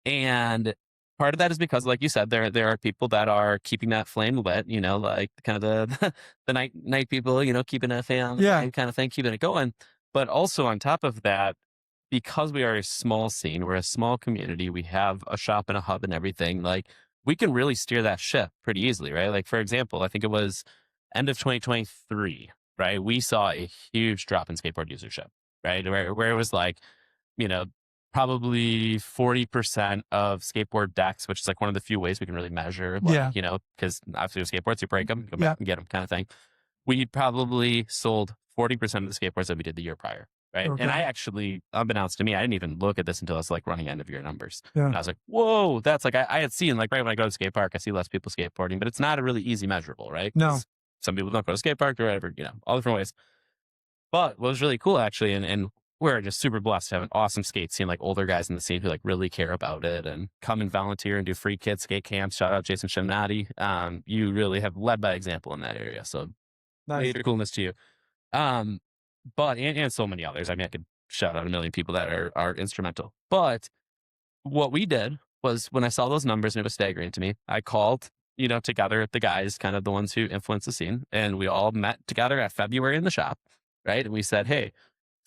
And part of that is because, like you said, there are people that are keeping that flame lit, like kind of the night people, keeping a fan kind of thing, keeping it going. But also on top of that, because we are a small scene, we're a small community, we have a shop and a hub and everything, like we can really steer that ship pretty easily, right? Like, for example, I think it was end of 2023, right? We saw a huge drop in skateboard usership, right? Where it was like, probably 40% of skateboard decks, which is like one of the few ways we can really measure, like, because obviously with skateboards, you break them, go back and get them kind of thing. We probably sold 40% of the skateboards that we did the year prior. Right. Okay. And I actually, unbeknownst to me, I didn't even look at this until I was like running end of year numbers. Yeah. And I was like, whoa, that's like, I had seen like right when I go to skate park, I see less people skateboarding, but it's not a really easy measurable, right? No. Some people don't go to skate park or whatever, all different ways. But what was really cool actually, and we're just super blessed to have an awesome skate scene, like older guys in the scene who like really care about it and come and volunteer and do free kids skate camps. Shout out Jason Shimnati. You really have led by example in that area. So major coolness to you. But and so many others. I mean, I could shout out a million people that are instrumental. But what we did was when I saw those numbers and it was staggering to me, I called, together the guys, kind of the ones who influence the scene, and we all met together at February in the shop, right? And we said, hey,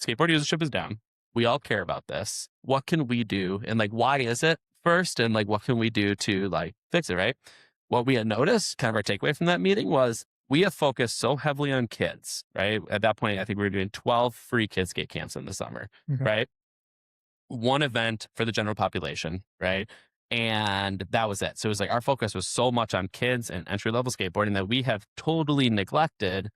skateboard usership is down. We all care about this. What can we do? And like, why is it first? And like, what can we do to like fix it, right? What we had noticed, kind of our takeaway from that meeting was, we have focused so heavily on kids, right? At that point, I think we were doing 12 free kids skate camps in the summer, right? One event for the general population, right? And that was it. So it was like our focus was so much on kids and entry-level skateboarding that we have totally neglected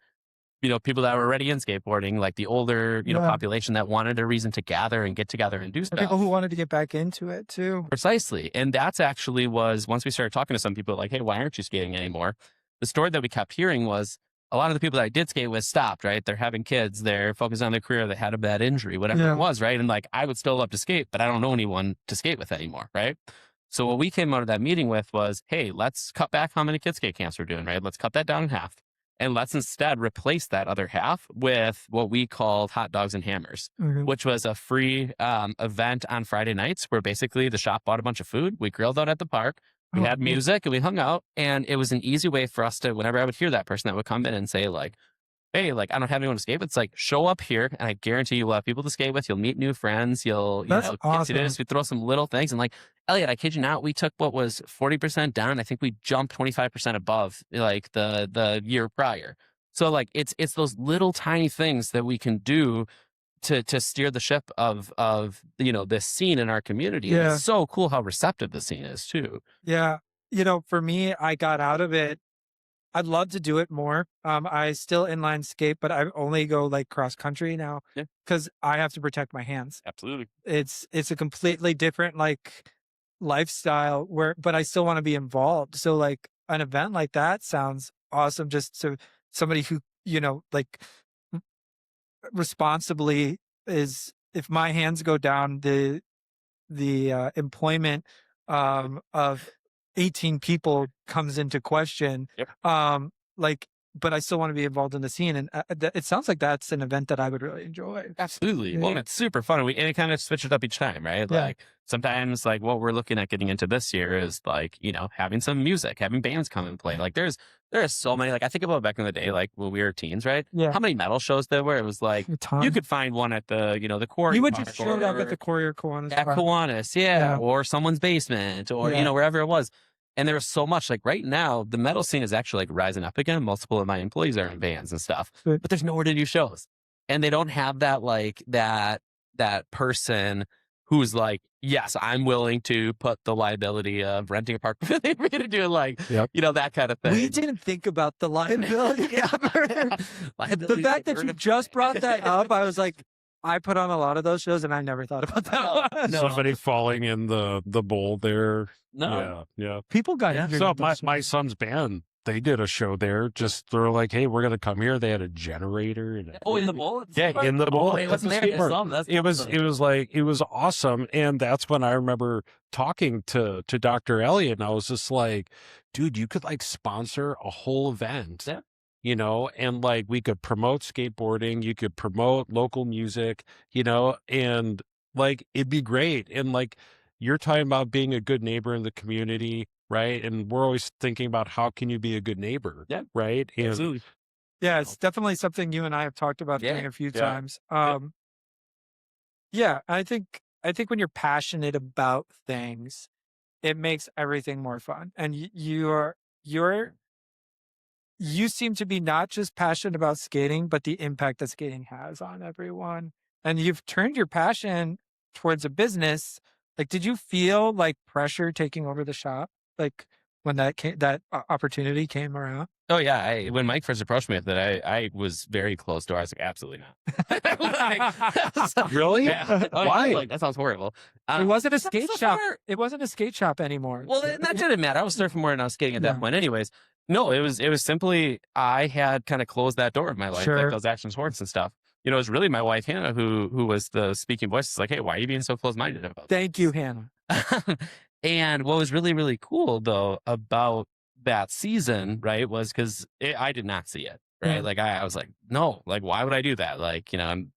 people that were already in skateboarding, like the older, population that wanted a reason to gather and get together and do stuff. People who wanted to get back into it too. Precisely. And that's actually was, once we started talking to some people like, hey, why aren't you skating anymore? The story that we kept hearing was a lot of the people that I did skate with stopped, right? They're having kids, they're focused on their career, they had a bad injury, whatever it was, right? And like, I would still love to skate, but I don't know anyone to skate with anymore, right? So what we came out of that meeting with was, hey, let's cut back how many kids skate camps we're doing, right? Let's cut that down in half. And let's instead replace that other half with what we called Hot Dogs and Hammers, which was a free event on Friday nights where basically the shop bought a bunch of food. We grilled out at the park. We had music and we hung out. And it was an easy way for us to, whenever I would hear that person that would come in and say like, hey, like, I don't have anyone to skate with. It's like, show up here and I guarantee you'll have people to skate with. You'll meet new friends. That's awesome. We throw some little things. And like, Elliot, I kid you not, we took what was 40% down. I think we jumped 25% above like the year prior. So like, it's those little tiny things that we can do to steer the ship of this scene in our community. And it's so cool how receptive the scene is too. Yeah. For me, I got out of it. I'd love to do it more. I still inline skate, but I only go like cross country now because I have to protect my hands. Absolutely. It's a completely different like lifestyle but I still want to be involved. So like an event like that sounds awesome. Just so somebody who, like responsibly is, if my hands go down, the employment of 18 people comes into question. But I still want to be involved in the scene. And it sounds like that's an event that I would really enjoy. Absolutely. Well, it's super fun. And it kind of switches up each time, right? Like sometimes like what we're looking at getting into this year is like, having some music, having bands come and play. Like there are so many, like I think about back in the day, like when we were teens, right? Yeah. How many metal shows there were? It was like, you could find one at the, the quarry. You would just show up at the quarry or Kiwanis. At Kiwanis, or someone's basement or, wherever it was. And there was so much, like right now, the metal scene is actually like rising up again. Multiple of my employees are in bands and stuff, but there's nowhere to do shows. And they don't have that, like that person who's like, yes, I'm willing to put the liability of renting a park for you to do like, that kind of thing. We didn't think about the liability ever. The fact that you just brought that up, I was like, I put on a lot of those shows and I never thought about that one. Somebody falling in the bowl there. No. Yeah. People got injured. So my son's band, they did a show there. They're like, hey, we're going to come here. They had a generator. And in the bowl? Yeah, in the bowl. It wasn't there. It was awesome. And that's when I remember talking to Dr. Elliot, and I was just like, dude, you could like sponsor a whole event. Yeah. And like we could promote skateboarding, you could promote local music, and like it'd be great. And like you're talking about being a good neighbor in the community, right? And we're always thinking about how can you be a good neighbor, right? And, absolutely. Yeah, it's definitely something you and I have talked about doing a few times. I think when you're passionate about things, it makes everything more fun. And you seem to be not just passionate about skating, but the impact that skating has on everyone. And you've turned your passion towards a business. Like, did you feel like pressure taking over the shop? Like when that opportunity came around? Oh yeah. When Mike first approached me with it, I was very close to it. I was like, absolutely not. Really? Yeah. Why? Like, that sounds horrible. It wasn't a skate shop. It wasn't a skate shop anymore. Well, that didn't matter. I was surfing more than I was skating at that point anyways. No, it was simply, I had kind of closed that door of my life, like those action sports and stuff. It was really my wife, Hannah, who was the speaking voice. It's like, hey, why are you being so close-minded about this? Thank you, Hannah. And what was really, really cool though about that season, right, was because I did not see it, right? Like I was like, no, like why would I do that? Like, I'm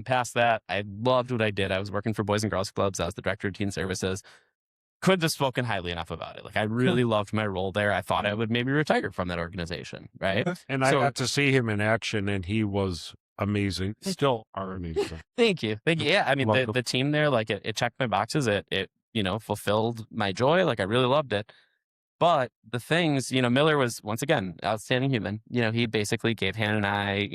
past that. I loved what I did. I was working for Boys and Girls Clubs. I was the director of teen services. Couldn't have spoken highly enough about it. Like I really loved my role there. I thought I would maybe retire from that organization, right? And I got to see him in action, and he was amazing. Still are amazing. Thank you. Yeah, I mean the team there, like it checked my boxes. It fulfilled my joy. Like I really loved it. But the things, Miller was once again outstanding human. He basically gave Hannah and I,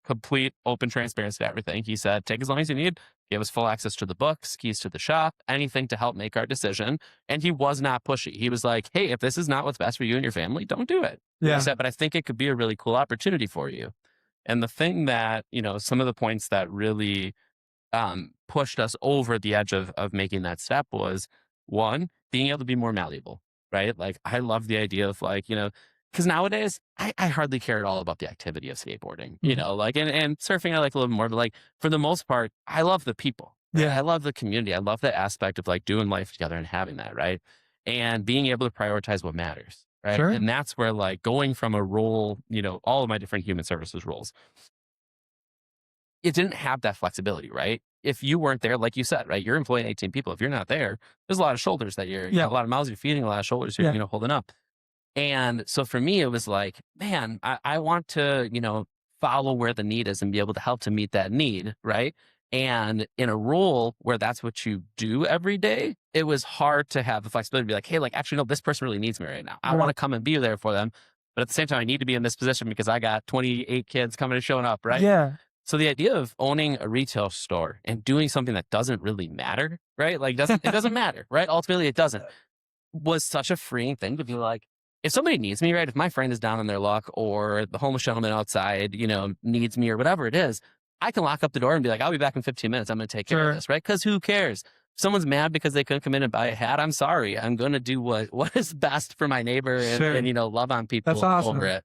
complete open transparency to everything. He said, take as long as you need. Give us full access to the books, keys to the shop, anything to help make our decision. And he was not pushy. He was like, hey, if this is not what's best for you and your family, don't do it. Yeah. He said, but I think it could be a really cool opportunity for you. And the thing that, some of the points that really pushed us over the edge of making that step was, one, being able to be more malleable, right? Like, I love the idea of like, because nowadays I hardly care at all about the activity of skateboarding, like, and surfing I like a little more, but like for the most part, I love the people. Right? Yeah. I love the community. I love the aspect of like doing life together and having that, right? And being able to prioritize what matters. Right. Sure. And that's where like going from a role, all of my different human services roles, it didn't have that flexibility, right? If you weren't there, like you said, right, you're employing 18 people. If you're not there, there's a lot of shoulders that you're, Yeah. a lot of mouths you're feeding, a lot of shoulders you're, Yeah. holding up. And so for me, it was like, man, I want to, follow where the need is and be able to help to meet that need, right? And in a role where that's what you do every day, it was hard to have the flexibility to be like, hey, like, actually, no, this person really needs me right now. I want to come and be there for them. But at the same time, I need to be in this position because I got 28 kids coming and showing up, right? Yeah. So the idea of owning a retail store and doing something that doesn't really matter, right? Like it doesn't matter, right? Ultimately, it doesn't, was such a freeing thing to be like, if somebody needs me, right? If my friend is down on their luck or the homeless gentleman outside, needs me or whatever it is, I can lock up the door and be like, I'll be back in 15 minutes. I'm going to take care of this, right? Because who cares? If someone's mad because they couldn't come in and buy a hat, I'm sorry. I'm going to do what is best for my neighbor and love on people. That's awesome. Over it.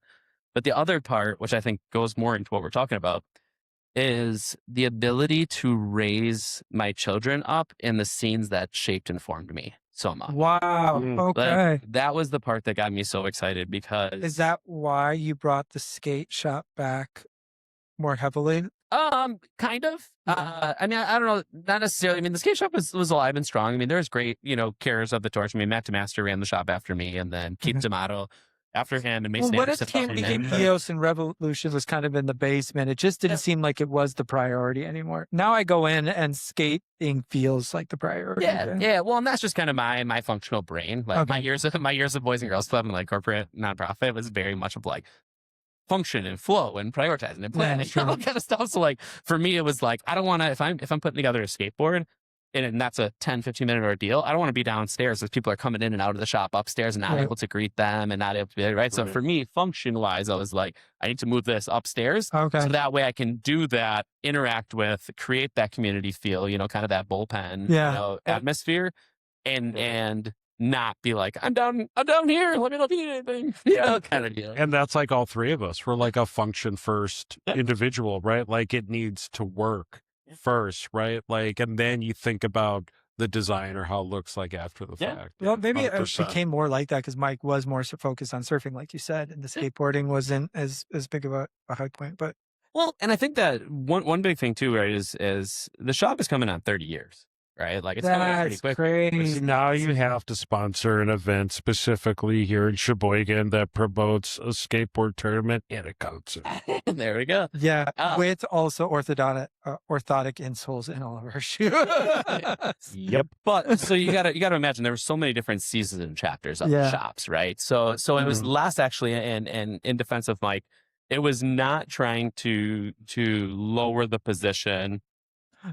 But the other part, which I think goes more into what we're talking about, is the ability to raise my children up in the scenes that shaped and formed me so much. Wow. Okay. Like, that was the part that got me so excited because... Is that why you brought the skate shop back more heavily? Kind of. I mean, I don't know, not necessarily. I mean, the skate shop was alive and strong. I mean, there's great, carriers of the torch. I mean, Matt DeMaster ran the shop after me, and then Keith D'Amato after him, and Mason when it Anderson became EOS and Revolution was kind of in the basement, it just didn't seem like it was the priority anymore. Now I go in and skating feels like the priority. Yeah. Well, and that's just kind of my functional brain. Like my years of Boys and Girls Club and like corporate nonprofit was very much of like function and flow and prioritizing and planning, all kind of stuff. So like for me, it was like, I don't want to, if I'm putting together a skateboard and that's a 10-15 minute ordeal, I don't want to be downstairs as people are coming in and out of the shop upstairs and not able to greet them and not able to be right. So for me, function wise, I was like, I need to move this upstairs. So that way I can do that, interact with, create that community feel, kind of that bullpen atmosphere and not be like, I'm down here. Let me not do anything. Kind of deal. And that's like all three of us. We're like a function first individual, right? Like it needs to work first, right? Like, and then you think about the design or how it looks like after the fact. Well, maybe 100%. it became more like that because Mike was more focused on surfing, like you said, and the skateboarding wasn't as big of a high point. But well, and I think that one big thing too, right, is the shop is coming on 30 years. Right? Like it's coming pretty quick. Crazy. Now you have to sponsor an event specifically here in Sheboygan that promotes a skateboard tournament and a concert. There we go. Yeah, with also orthotic insoles in all of our shoes. Yep. But so you gotta imagine there were so many different seasons and chapters of the shops, right? So it was less actually, and in defense of Mike, it was not trying to lower the position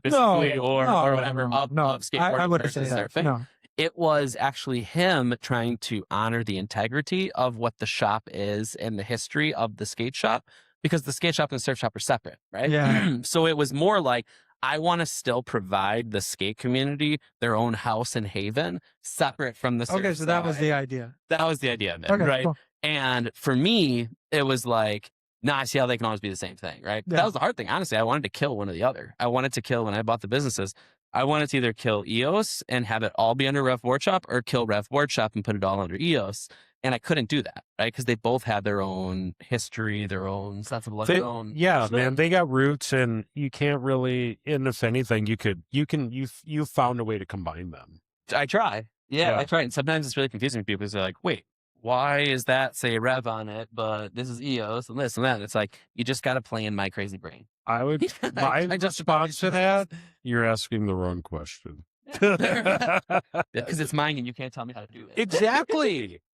physically or whatever of skateboarding. I wouldn't say that. No. It was actually him trying to honor the integrity of what the shop is and the history of the skate shop, because the skate shop and the surf shop are separate, right? Yeah. So it was more like, I want to still provide the skate community their own house and haven separate from the surf Okay, so that was the idea. That was the idea of it, right? Cool. And for me, it was like, I see how they can always be the same thing, right? That was the hard thing. Honestly, I wanted to kill one or the other. I wanted to kill, when I bought the businesses, I wanted to either kill EOS and have it all be under Rev Board Shop, or kill Rev Board Shop and put it all under EOS. And I couldn't do that, right? Because they both had their own history, their own sense of life, their own. Yeah, man, they got roots, and you can't really. And if anything, you found a way to combine them. I try. I try. And sometimes it's really confusing to people because they're like, wait, why is that say Rev on it, but this is EOS and this and that? And it's like, you just got to play in my crazy brain. I would, my response to that, you're asking the wrong question. Because it's mine and you can't tell me how to do it.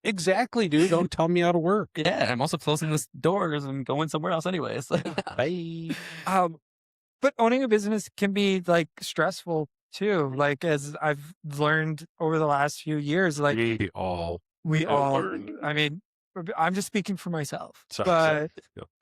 Exactly, dude. Don't tell me how to work. Yeah, I'm also closing the doors and going somewhere else anyways. Bye. But owning a business can be like stressful too. Like, as I've learned over the last few years, like we all. I mean, I'm just speaking for myself. Sorry.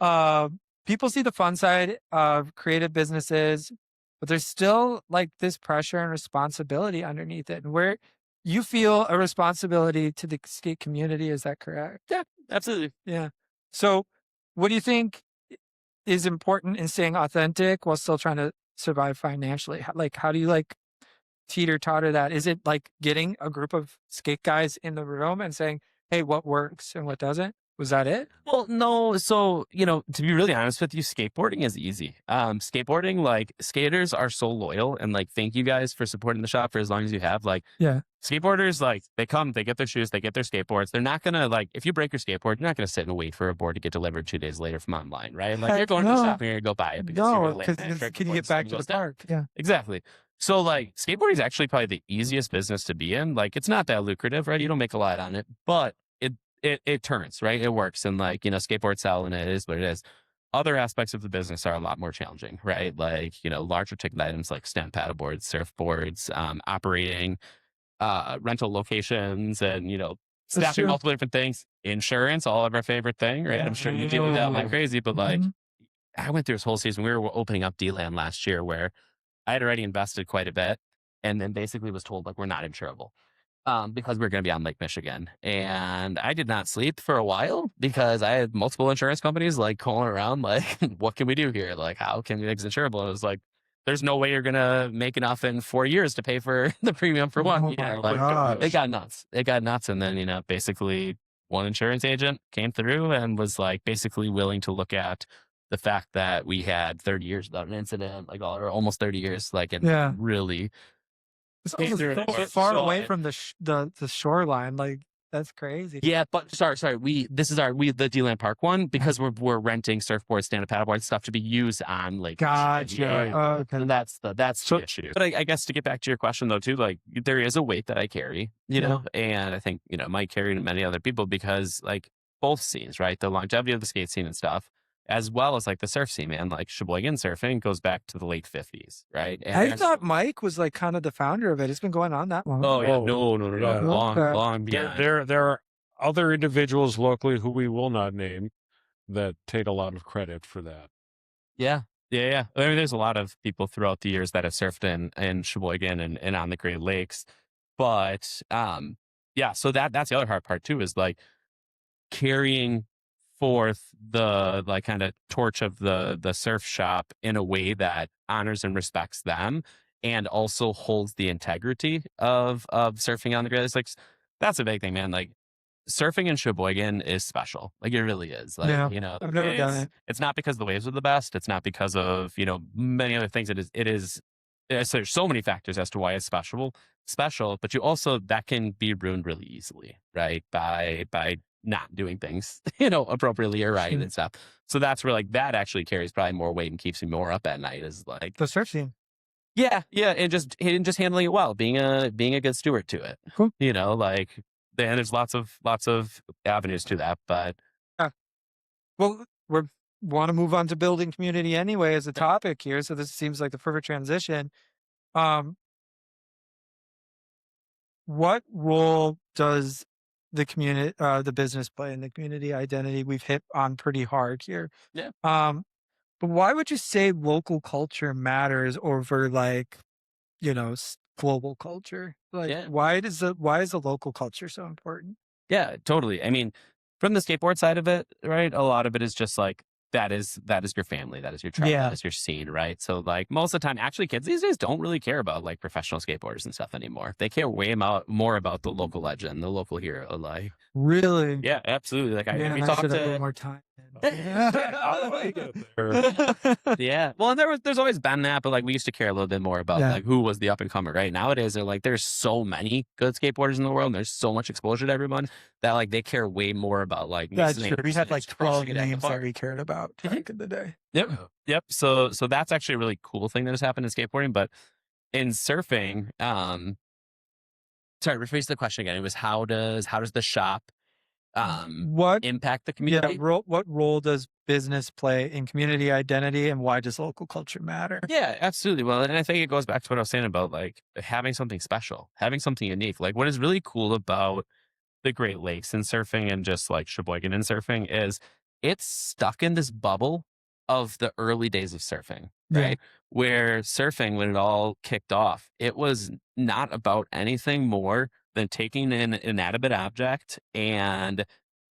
But people see the fun side of creative businesses, but there's still like this pressure and responsibility underneath it. And where you feel a responsibility to the skate community, is that correct? Yeah, absolutely. Yeah. So, what do you think is important in staying authentic while still trying to survive financially? Like, how do you like teeter totter that? Is it like getting a group of skate guys in the room and saying, "Hey, what works and what doesn't"? Was that it? Well, no. So, to be really honest with you, skateboarding is easy. Skateboarding, like skaters are so loyal and like, thank you guys for supporting the shop for as long as you have. Like Yeah. skateboarders, like they come, they get their shoes, they get their skateboards. They're not going to like, if you break your skateboard, you're not going to sit and wait for a board to get delivered 2 days later from online, right? Like you're going to the shop and you're going to go buy it. No, because can you get back to the park? Yeah. Exactly. So like skateboarding is actually probably the easiest business to be in. Like it's not that lucrative, right? You don't make a lot on it, but it turns, right? It works. And like, skateboard sell and it is what it is. Other aspects of the business are a lot more challenging, right? Like, larger ticket items like stand paddleboards, surfboards, operating, rental locations and, staffing multiple different things, insurance, all of our favorite thing, right? I'm sure you deal with that like crazy, but like I went through this whole season. We were opening up D-Land last year where I had already invested quite a bit and then basically was told like, we're not insurable. Because we were going to be on Lake Michigan. And I did not sleep for a while because I had multiple insurance companies like calling around, like, what can we do here? Like, how can we make this insurable? And it was like, there's no way you're going to make enough in 4 years to pay for the premium for one. Like, it got nuts. It got nuts. And then, basically one insurance agent came through and was like basically willing to look at the fact that we had 30 years without an incident, like or almost 30 years, like, and really it's so far away from the shoreline. Like that's crazy. Yeah, but sorry. The D-Land Park one because we're renting surfboards, stand-up paddleboard stuff to be used on Lake. Gotcha. Okay. And that's the issue. But I guess to get back to your question though too, like there is a weight that I carry, and I think might carry many other people because like both scenes, right? The longevity of the skate scene and stuff, as well as like the surf scene, man. Like Sheboygan surfing goes back to the late 50s, right? And I thought Mike was like kind of the founder of it. It's been going on that long. Oh yeah, no, long beyond. There are other individuals locally who we will not name that take a lot of credit for that. Yeah. I mean, there's a lot of people throughout the years that have surfed in Sheboygan and on the Great Lakes, but so that's the other hard part too is like carrying forth the like kind of torch of the surf shop in a way that honors and respects them and also holds the integrity of surfing on the Great Lakes. That's a big thing, man. Like surfing in Sheboygan is special. Like it really is. Like, I've never done it. It's not because the waves are the best. It's not because of, many other things. There's so many factors as to why it's special, but you also, that can be ruined really easily, right? By not doing things, appropriately or right and stuff. So that's where like that actually carries probably more weight and keeps me more up at night is like the surf scene. Yeah. And just handling it well, being a good steward to it. Cool. Like then there's lots of avenues to that, but well, we want to move on to building community anyway as a topic here. So this seems like the perfect transition. What role does the community, the business play in the community identity? We've hit on pretty hard here. Yeah. But why would you say local culture matters over like, global culture? Like, why is the local culture so important? Yeah, totally. I mean, from the skateboard side of it, right? A lot of it is just like that is your family, that is your tribe, that is your scene, right? So like most of the time, actually kids these days don't really care about like professional skateboarders and stuff anymore. They care way more about the local legend, the local hero. Like really? Yeah, absolutely. Like we I talked should have to more time. Yeah. Well, and there's always been that, but like we used to care a little bit more about like who was the up and comer, right? Nowadays they're like there's so many good skateboarders in the world and there's so much exposure to everyone that like they care way more about like that's true. We had like 12 names that we cared about back in the day. Yep. So that's actually a really cool thing that has happened in skateboarding, but in surfing, sorry, rephrase the question again. It was how does the shop what impact the community? What role does business play in community identity and why does local culture matter? Yeah, absolutely. Well, and I think it goes back to what I was saying about like having something special, having something unique. Like what is really cool about the Great Lakes and surfing and just like Sheboygan and surfing is it's stuck in this bubble of the early days of surfing, Yeah. right? Where surfing, when it all kicked off, it was not about anything more than taking an inanimate object and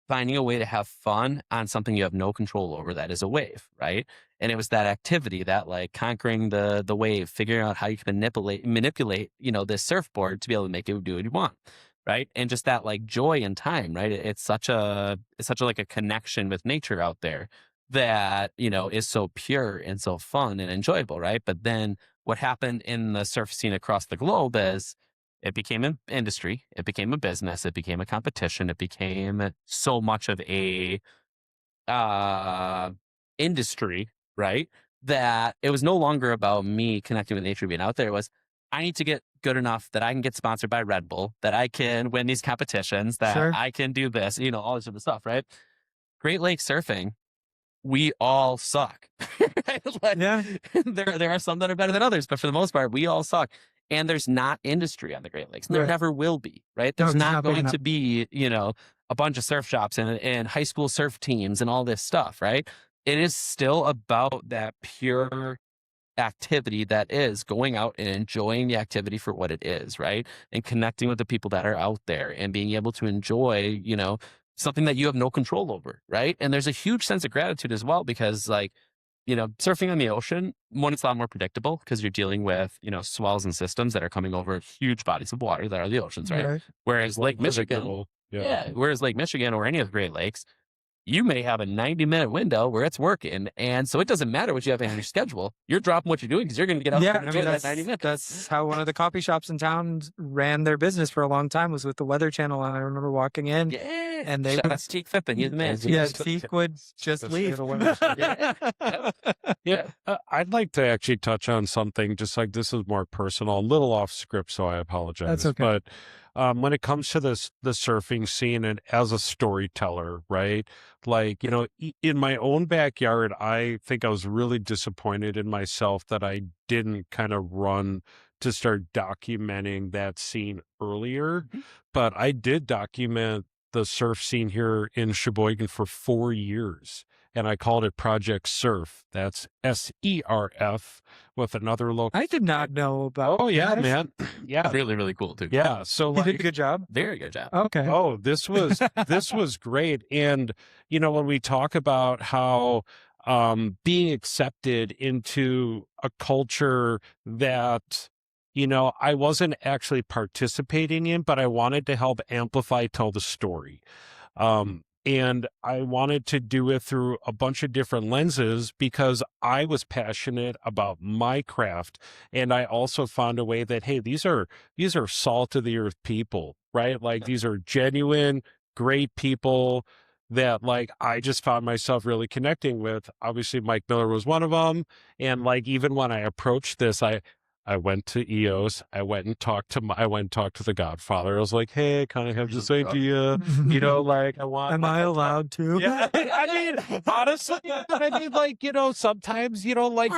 finding a way to have fun on something you have no control over, that is a wave, right? And it was that activity, that like conquering the wave, figuring out how you can manipulate, this surfboard to be able to make it do what you want, right? And just that like joy and time, right? It's such a like a connection with nature out there that, is so pure and so fun and enjoyable, right? But then what happened in the surf scene across the globe is it became an industry, it became a business, it became a competition, it became so much of a uh, industry, right? That it was no longer about me connecting with nature, being out there. It was, I need to get good enough that I can get sponsored by Red Bull, that I can win these competitions, that Sure. I can do this, all this other stuff, right? Great Lake surfing, we all suck. Right? Like, Yeah. there are some that are better than others, but for the most part, we all suck. And there's not industry on the Great Lakes. There Right. never will be, right? No, There's it's not not big going enough. to be, a bunch of surf shops and high school surf teams and all this stuff, right? It is still about that pure activity that is going out and enjoying the activity for what it is, right? And connecting with the people that are out there and being able to enjoy, something that you have no control over, right? And there's a huge sense of gratitude as well, because like, surfing on the ocean, one, it's a lot more predictable because you're dealing with, swells and systems that are coming over huge bodies of water that are the oceans, right? Right. Whereas Lake Michigan, whereas Lake Michigan or any of the Great Lakes, you may have a 90-minute window where it's working. And so it doesn't matter what you have on your schedule. You're dropping what you're doing because you're going to get out Yeah, there and I mean, enjoy that 90 minutes. that's how one of the coffee shops in town ran their business for a long time, was with the Weather Channel. And I remember walking in, Yeah. and they Shout would, out to Teak Fippen. He's the man. yeah, Teak would just leave. Yeah, I'd like to actually touch on something, just like this is more personal, a little off script, so I apologize. That's okay. But when it comes to the surfing scene and as a storyteller, right? Like, in my own backyard, I think I was really disappointed in myself that I didn't kind of run to start documenting that scene earlier. But I did document the surf scene here in Sheboygan for 4 years. And I called it Project Surf. That's SERF with another local. I did not know about. Oh yeah, that. man. Yeah. Really, really cool too. Yeah. So You did a good job. Very good job. Okay. oh, this was great. And when we talk about how being accepted into a culture that I wasn't actually participating in, but I wanted to help amplify, tell the story. And I wanted to do it through a bunch of different lenses because I was passionate about my craft. And I also found a way that, hey, these are salt of the earth people, right? Like these are genuine, great people that like I just found myself really connecting with. Obviously, Mike Miller was one of them. And like even when I approached this, I went to EOS. I went and talked to the Godfather. I was like, "Hey, I kind of have this idea, like I want." Am I allowed to? Yeah, I mean, honestly, I mean, like sometimes like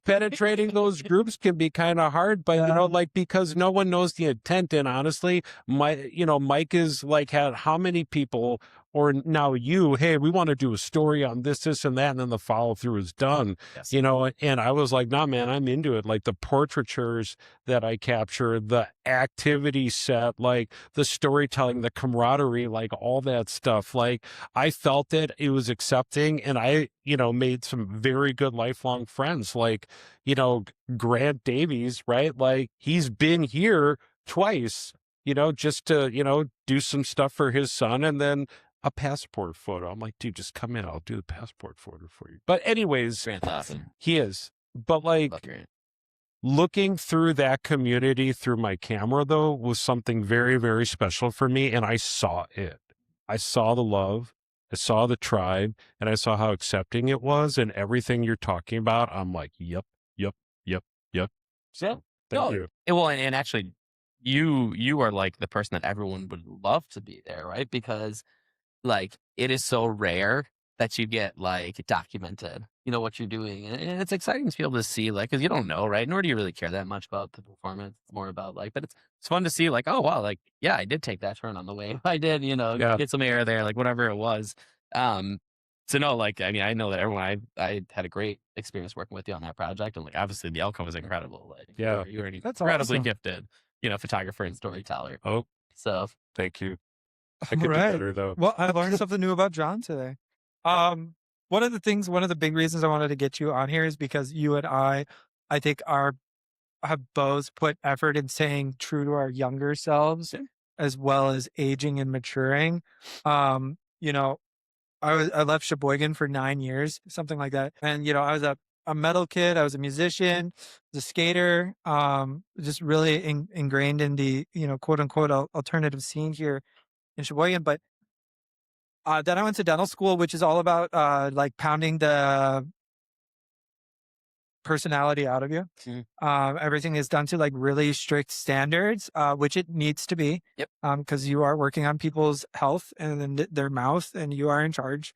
penetrating those groups can be kind of hard, but like because no one knows the intent. And honestly, Mike is like had how many people. Or now hey, we want to do a story on this, and that, and then the follow through is done, Yes. and I was like, nah, man, I'm into it. Like the portraitures that I capture, the activity set, like the storytelling, the camaraderie, like all that stuff. Like I felt it was accepting, and I, made some very good lifelong friends, like, Grant Davies, right? Like he's been here twice, just to, do some stuff for his son, and then a passport photo. I'm like, dude, just come in. I'll do the passport photo for you. But anyways, Grant's awesome. he is. But like Love Grant. looking through that community through my camera, though, was something very, very special for me. And I saw it. I saw the love. I saw the tribe, and I saw how accepting it was, and everything you're talking about. I'm like, yep. So, Thank you. Well, and actually, you are like the person that everyone would love to be there, right? Because like it is so rare that you get like documented, what you're doing. And it's exciting to be able to see, like, because you don't know, right? Nor do you really care that much about the performance. It's more about like, but it's fun to see like, oh, wow, like, yeah, I did take that turn on the wave. I did, Yeah. get some air there, like whatever it was. So no, like, I mean, I know that everyone, I had a great experience working with you on that project, and like, obviously the outcome was incredible. Like, Yeah. you were an That's incredibly awesome. gifted, photographer and storyteller. Oh, So thank you. I All could do right. better though. Well, I learned something new about John today. One of the big reasons I wanted to get you on here is because you and I think have both put effort in staying true to our younger selves as well as aging and maturing. You know, I left Sheboygan for 9 years, something like that. And, I was a metal kid. I was a musician, was a skater, just really ingrained in the, quote unquote alternative scene here in Sheboygan. But then I went to dental school, which is all about like pounding the personality out of you. Everything is done to like really strict standards, which it needs to be. Yep. Because you are working on people's health and then their mouth, and you are in charge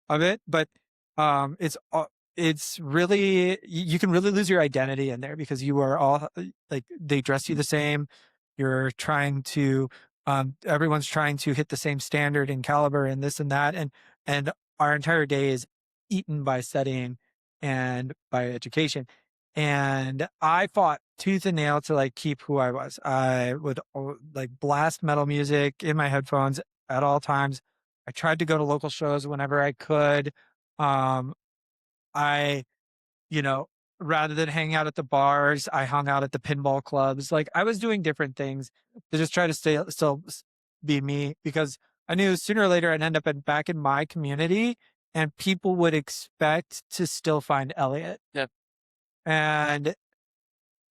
of it. But it's really, you can really lose your identity in there, because you are all like, they dress you the same. You're trying to everyone's trying to hit the same standard and caliber and this and that, and our entire day is eaten by studying and by education. And I fought tooth and nail to like keep who I was. I would like blast metal music in my headphones at all times. I tried to go to local shows whenever I could. I, you know, rather than hang out at the bars, I hung out at the pinball clubs. Like, I was doing different things to just try to still be me, because I knew sooner or later I'd end up back in my community, and people would expect to still find Elliot. Yep. And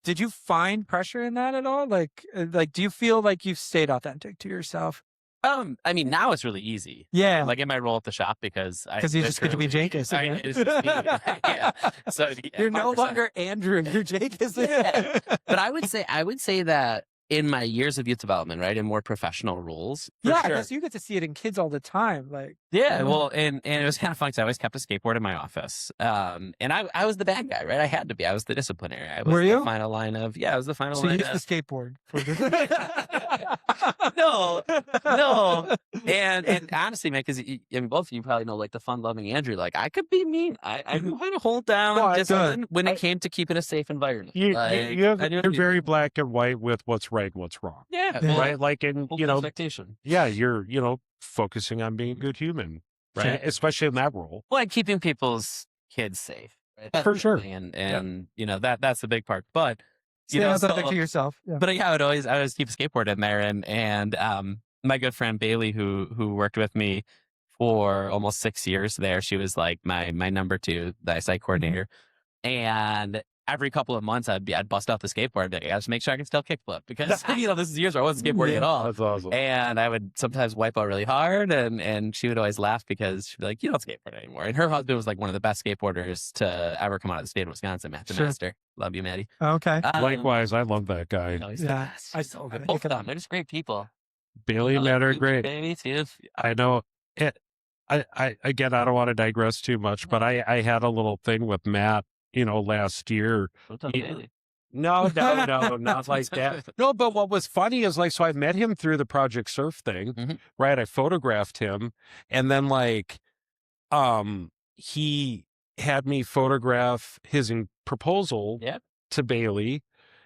did you find pressure in that at all? Like, do you feel like you've stayed authentic to yourself? I mean, now it's really easy. Yeah. Like in my role at the shop, because you just get to be Jakus. it's just me. Yeah. So You're no 100%. longer Andrew. You're Jakus. Yeah. But I would say that in my years of youth development, right, in more professional roles, for Yeah, sure. because you get to see it in kids all the time. Like, Yeah, well, and it was kind of fun because I always kept a skateboard in my office. And I was the bad guy, right? I had to be. I was the disciplinary. I was Were you? the final line of, I was the final So line you used of. the skateboard. No. And honestly, man, because both of you probably know, like, the fun-loving Andrew, like, I could be mean. I knew how to hold down discipline when it came to keeping a safe environment. You're very black and white with what's right and what's wrong. Yeah. Yeah. Right? Like, in, Expectation. yeah, you're, focusing on being a good human, right? Especially in that role. Well, and keeping people's kids safe. Right? For sure. And that's the big part. But, Stay authentic to yourself. Yeah. But I would always keep a skateboard in there, and my good friend Bailey, who worked with me for almost 6 years there, she was like my number 2, the site coordinator, and every couple of months I'd bust out the skateboard and be like, I just make sure I can still kickflip, because this is years where I wasn't skateboarding at all. That's awesome. And I would sometimes wipe out really hard, and she would always laugh, because she'd be like, you don't skateboard anymore. And her husband was like one of the best skateboarders to ever come out of the state of Wisconsin, Matt the Master. Love you, Maddie. Okay. Likewise, I love that guy. He's Yeah. the best. Both of them, they're just great people. Bailey and Matt are great. Baby, too. I know it. Again, I don't want to digress too much, but I had a little thing with Matt, last year. What's up, Bailey? No, not like that. No, but what was funny is, like, so I met him through the Project Surf thing, right? I photographed him, and then he had me photograph his proposal to Bailey,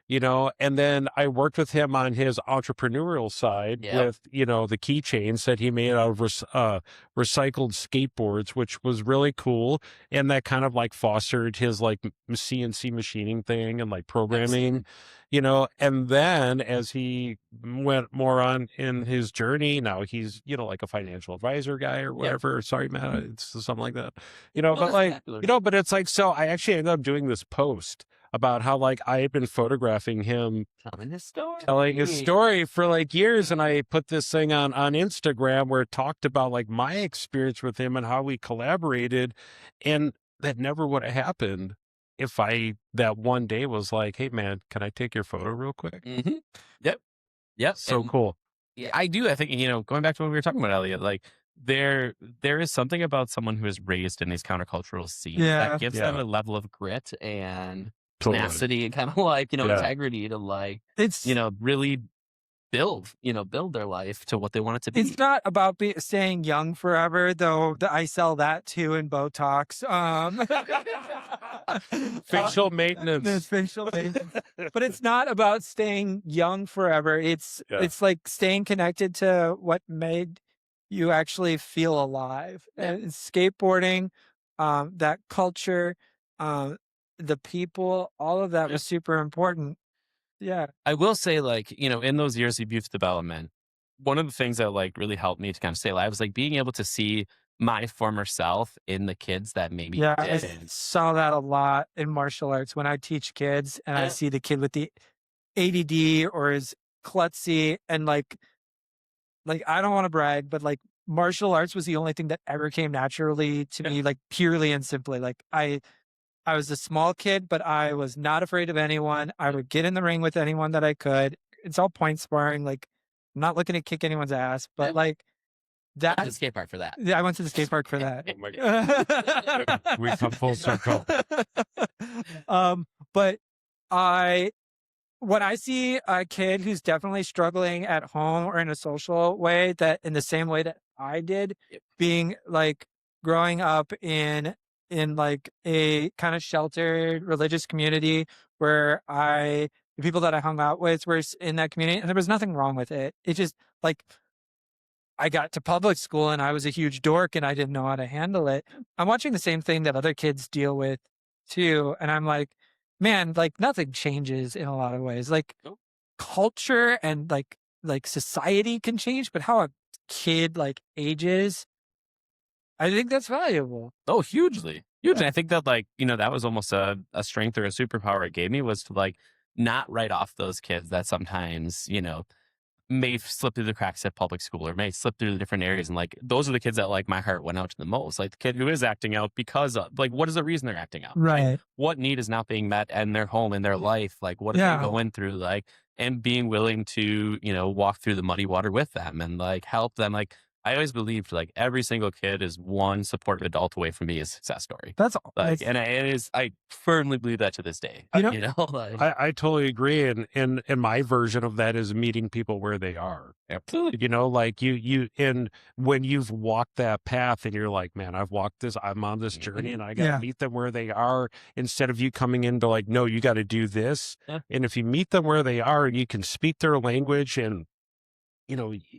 and then I worked with him on his entrepreneurial side with, the keychains that he made out of recycled skateboards, which was really cool. And that kind of like fostered his like CNC machining thing and like programming, and then as he went more on in his journey, now he's, like a financial advisor guy or whatever. Sorry, Matt, it's something like that, but like, but it's like, so I actually ended up doing this post about how like I had been photographing him telling his story for like years, and I put this thing on Instagram where it talked about like my experience with him and how we collaborated, and that never would have happened if I that one day was like, hey man, can I take your photo real quick? Yep. So cool. Yeah, I do. I think, going back to what we were talking about, Elliot, like there is something about someone who is raised in these countercultural scenes that gives them a level of grit and tenacity and kind of like, integrity to like, it's, really build their life to what they want it to be. It's not about staying young forever, though. I sell that too in Botox. Facial There's maintenance. facial maintenance, but it's not about staying young forever. It's like staying connected to what made you actually feel alive. And skateboarding, that culture, the people, all of that was super important. Yeah. I will say, like, in those years of youth development, one of the things that like really helped me to kind of stay alive was like being able to see my former self in the kids that maybe Yeah, I didn't. saw that a lot in martial arts when I teach kids and I see the kid with the ADD or is klutzy and like I don't want to brag, but like martial arts was the only thing that ever came naturally to me, like purely and simply. Like I was a small kid, but I was not afraid of anyone. I would get in the ring with anyone that I could. It's all point sparring. Like I'm not looking to kick anyone's ass, but like The that. skate park for that. Yeah, I went to the skate park for that. Oh my God. We come full circle. But when I see a kid who's definitely struggling at home or in a social way, that in the same way that I did, being like growing up in like a kind of sheltered religious community where the people that I hung out with were in that community, and there was nothing wrong with it. It just like I got to public school and I was a huge dork and I didn't know how to handle it. I'm watching the same thing that other kids deal with too. And I'm like, man, like nothing changes in a lot of ways. Like culture and like society can change, but how a kid like ages, I think that's valuable. Oh, hugely. Hugely. I think that like, that was almost a strength or a superpower it gave me, was to like not write off those kids that sometimes, may slip through the cracks at public school or may slip through the different areas. And like, those are the kids that like my heart went out to the most. Like the kid who is acting out because of like, what is the reason they're acting out? Right. What need is not being met in their home, in their life? Like, what are they going through? Like, and being willing to, walk through the muddy water with them and like help them. Like, I always believed like every single kid is one supportive adult away from being a success story. That's all. Like, and I firmly believe that to this day. Like, I totally agree. And my version of that is meeting people where they are. Absolutely. Like and when you've walked that path and you're like, man, I'm on this journey and I got to meet them where they are, instead of you coming into like, no, you got to do this. Yeah. And if you meet them where they are and you can speak their language, and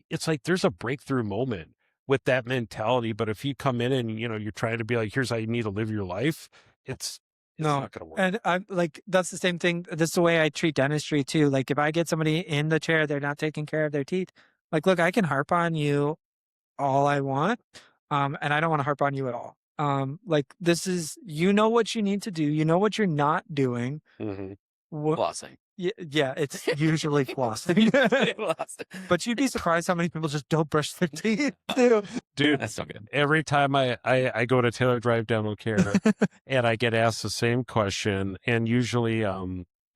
it's like there's a breakthrough moment with that mentality. But if you come in and, you're trying to be like, here's how you need to live your life, it's not going to work. And I'm like, that's the same thing. That's the way I treat dentistry too. Like if I get somebody in the chair, they're not taking care of their teeth. Like, look, I can harp on you all I want. And I don't want to harp on you at all. Like this is, what you need to do. You know what you're not doing. Mm-hmm. Flossing. Yeah, it's usually flossing. But you'd be surprised how many people just don't brush their teeth. Dude, that's so good. Every time I go to Taylor Drive Dental Care and I get asked the same question, and usually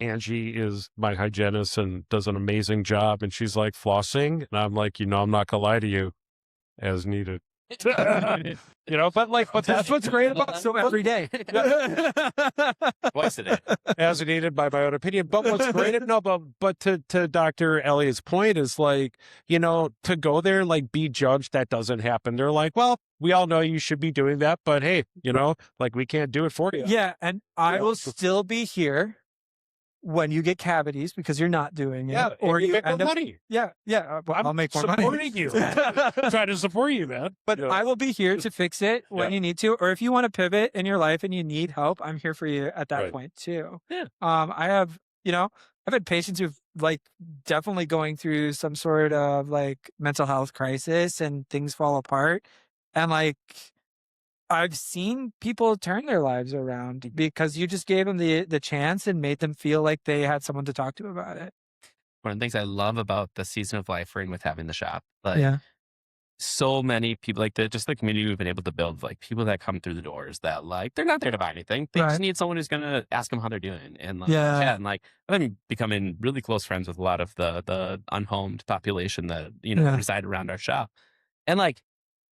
Angie is my hygienist and does an amazing job, and she's like, flossing, and I'm like, I'm not gonna lie to you, as needed. But that's what's great about so every day. Twice a day. As needed by my own opinion. But what's great, but to Dr. Elliot's point is like, to go there, like be judged, that doesn't happen. They're like, well, we all know you should be doing that, but hey, like we can't do it for you. Yeah. And I will still be here when you get cavities because you're not doing it. Yeah, or you make more money. Yeah. Well, I'll make more money. Supporting you. Trying to support you, man. But I will be here to fix it when you need to. Or if you want to pivot in your life and you need help, I'm here for you at that point too. Yeah. I have, I've had patients who've like definitely going through some sort of like mental health crisis and things fall apart. And like, I've seen people turn their lives around because you just gave them the chance and made them feel like they had someone to talk to about it. One of the things I love about the season of life we're in with having the shop, like so many people, like just the community we've been able to build, like people that come through the doors that like, they're not there to buy anything. They just need someone who's going to ask them how they're doing. And like, and like, I've been becoming really close friends with a lot of the unhomed population that, reside around our shop. And like,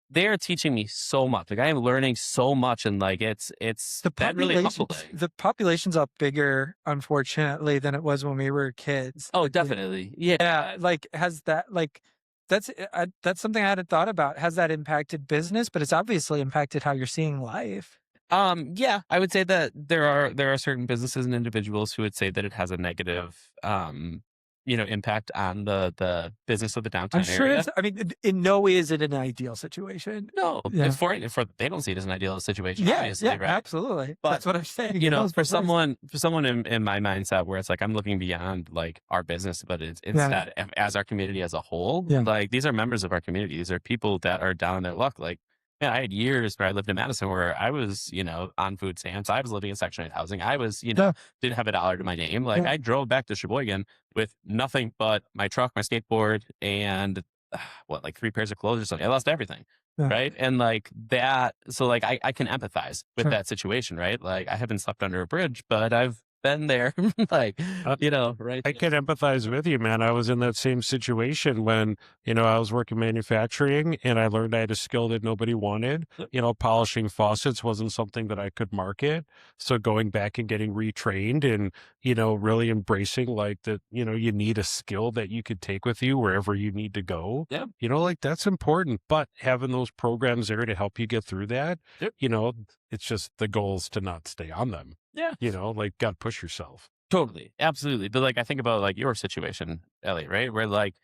they're teaching me so much. Like I am learning so much, and like it's that really humbling. The population's up bigger, unfortunately, than it was when we were kids. Oh, definitely. Yeah. Yeah, like has that like that's something I hadn't thought about. Has that impacted business? But it's obviously impacted how you're seeing life. Yeah, I would say that there are certain businesses and individuals who would say that it has a negative, impact on the business of the downtown I'm sure area. it's. I mean, in no way is it an ideal situation. No, Yeah. for they don't see it as an ideal situation. Yeah, Obviously, yeah, right? absolutely. But, that's what I'm saying. For someone in my mindset where it's like I'm looking beyond like our business, but it's instead as our community as a whole. Yeah. Like these are members of our community. These are people that are down on their luck. Like, man, I had years where I lived in Madison where I was, on food stamps. I was living in Section 8 housing. I was, didn't have $1 to my name. Like I drove back to Sheboygan with nothing but my truck, my skateboard, and like 3 pairs of clothes or something. I lost everything. Yeah. Right. And like that. So like I can empathize with Sure. that situation. Right. Like I haven't slept under a bridge, but I've been there. Like, right. I can empathize with you, man. I was in that same situation when, I was working manufacturing and I learned I had a skill that nobody wanted. Polishing faucets wasn't something that I could market. So going back and getting retrained and, really embracing like that, you need a skill that you could take with you wherever you need to go. Yeah. Like that's important, but having those programs there to help you get through that, Yep. it's just the goal is to not stay on them. Yeah. Like got to push yourself. Totally. Absolutely. But like, I think about like your situation, Elliot, right? Where like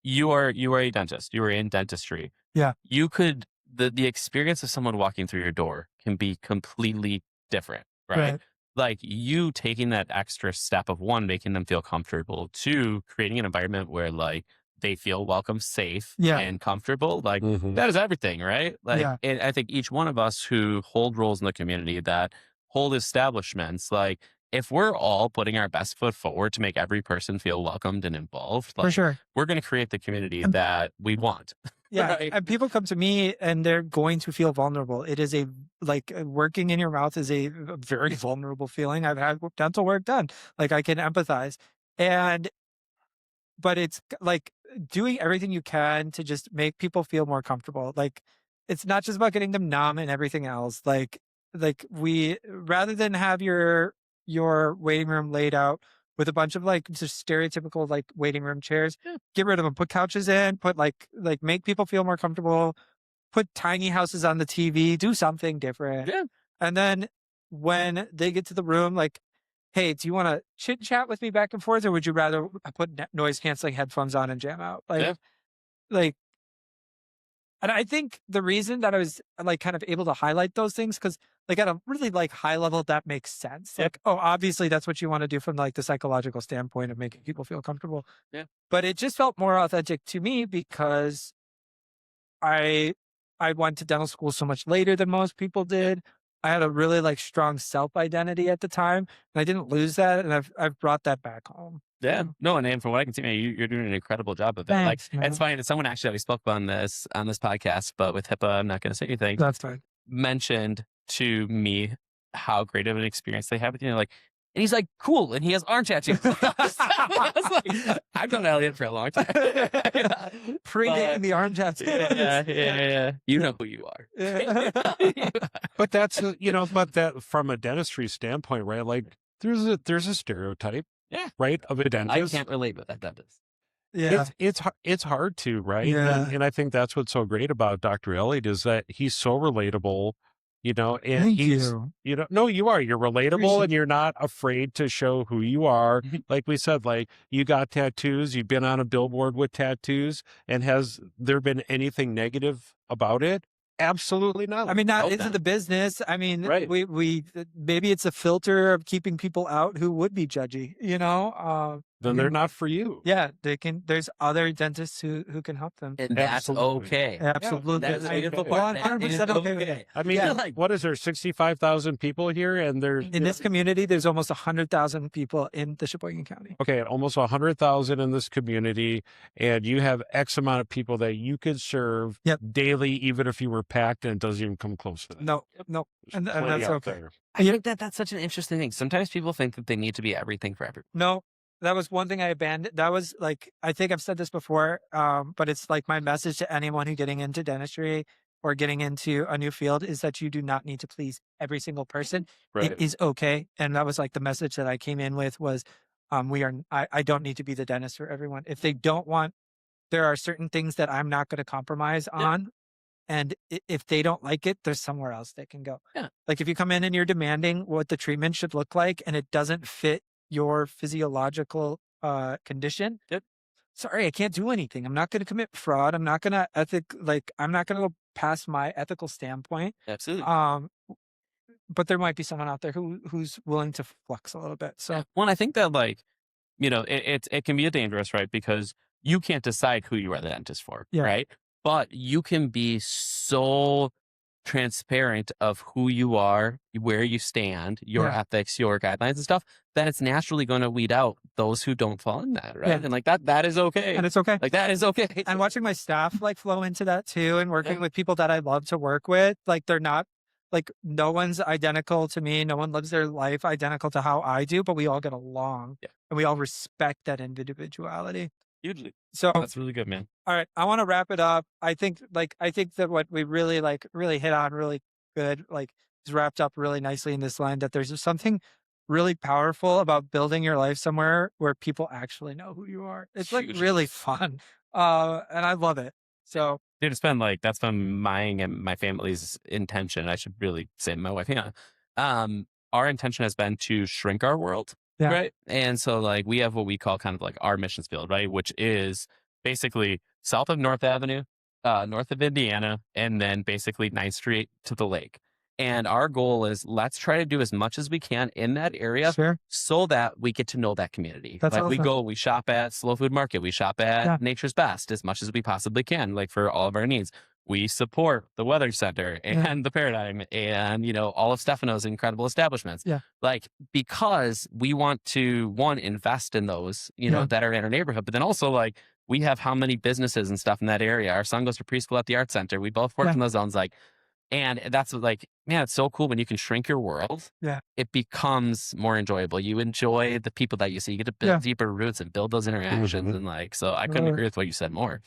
you are a dentist, you are in dentistry. Yeah. You could, the experience of someone walking through your door can be completely different, right? Like you taking that extra step of 1, making them feel comfortable, 2, creating an environment where like they feel welcome, safe, and comfortable. Like that is everything, right? Like, and I think each one of us who hold roles in the community that hold establishments, like if we're all putting our best foot forward to make every person feel welcomed and involved, like, for sure, we're going to create the community that we want. Yeah. Right? And people come to me and they're going to feel vulnerable. It is working in your mouth is a very vulnerable feeling. I've had dental work done. Like I can empathize. But it's like doing everything you can to just make people feel more comfortable. Like it's not just about getting them numb and everything else. Like we, rather than have your waiting room laid out with a bunch of like just stereotypical like waiting room chairs, get rid of them, put couches in, put like make people feel more comfortable, put tiny houses on the TV, do something different. Yeah. And then when they get to the room, like, hey, do you want to chit chat with me back and forth, or would you rather put noise canceling headphones on and jam out? And I think the reason that I was like kind of able to highlight those things, because like at a really like high level, that makes sense. Like, oh, obviously that's what you want to do from like the psychological standpoint of making people feel comfortable. Yeah. But it just felt more authentic to me because I went to dental school so much later than most people did. I had a really like strong self-identity at the time, and I didn't lose that, and I've brought that back home. Yeah. No, and from what I can see, man, you're doing an incredible job of that. Thanks, like, man. it's funny. Someone actually we spoke on this podcast, but with HIPAA, I'm not going to say anything. That's fine. Mentioned to me how great of an experience they have with you. Like, and he's like, cool, and he has arm tattoos. I was like, I've known Elliot for a long time. Predating the arm tattoos. Yeah. You know who you are. Yeah. But that's but that from a dentistry standpoint, right? Like there's a stereotype, right, of a dentist. I can't relate with that dentist. Yeah, it's hard to, right? Yeah. And I think that's what's so great about Dr. Elliot is that he's so relatable, and Thank he's you. No, you're relatable Appreciate and you're not afraid to show who you are. Like we said, like you got tattoos, you've been on a billboard with tattoos, and has there been anything negative about it? Absolutely not. I mean, not into the business. I mean, Right. we maybe it's a filter of keeping people out who would be judgy, Then they're not for you. Yeah, there's other dentists who can help them. And that's okay. Absolutely. That's the beautiful part. 100% okay with it. I mean, what is there, 65,000 people here? And there's In this community, there's almost 100,000 people in the Sheboygan County. okay, almost 100,000 in this community, and you have X amount of people that you could serve daily, even if you were packed, and it doesn't even come close to that. No. And Plenty that's out okay. there. I think that's such an interesting thing. Sometimes people think that they need to be everything for everyone. No, that was one thing I abandoned. That was like, I think I've said this before, but it's like my message to anyone who's getting into dentistry or getting into a new field is that you do not need to please every single person. Right. It is okay. And that was like the message that I came in with was, I don't need to be the dentist for everyone. If they don't want, there are certain things that I'm not going to compromise Yeah. on. And if they don't like it, there's somewhere else they can go. Yeah. Like if you come in and you're demanding what the treatment should look like and it doesn't fit your physiological condition, Yep. sorry, I can't do anything. I'm not going to commit fraud. I'm not going to I'm not going to go past my ethical standpoint. Absolutely. But there might be someone out there who's willing to flex a little bit. So Yeah. Well, I think that like, it can be dangerous, right? Because you can't decide who you are the dentist for, Yeah. right? But you can be so transparent of who you are, where you stand, your Yeah. ethics, your guidelines and stuff, that it's naturally going to weed out those who don't fall in that, right? Yeah. And like that is okay. And it's okay. Like that is okay. And watching my staff like flow into that too, and working with people that I love to work with, like they're not like no one's identical to me. No one lives their life identical to how I do, but we all get along and we all respect that individuality. Hugely. So That's really good, man. all right, I want to wrap it up. I think that what we really hit on really good, like is wrapped up really nicely in this line that there's just something really powerful about building your life somewhere where people actually know who you are. It's like Huge. really fun. And I love it. So Dude, that's been mine and my family's intention. I should really say my wife. Yeah. Our intention has been to shrink our world. Yeah. Right. And so like we have what we call kind of like our missions field, right? Which is basically south of North Avenue, north of Indiana, and then basically 9th Street to the lake. And our goal is let's try to do as much as we can in that area sure. so that we get to know that community. That's like awesome. we shop at Slow Food Market, we shop at Nature's Best as much as we possibly can, like for all of our needs. We support the Weather Center and the Paradigm and, all of Stefano's incredible establishments. Yeah. Like, because we want to, one, invest in those, that are in our neighborhood, but then also like we have how many businesses and stuff in that area. Our son goes to preschool at the Art Center. We both work in those zones. Like, and that's like, man, it's so cool when you can shrink your world. Yeah. It becomes more enjoyable. You enjoy the people that you see. You get to build deeper roots and build those interactions. And like, so I couldn't agree with what you said more.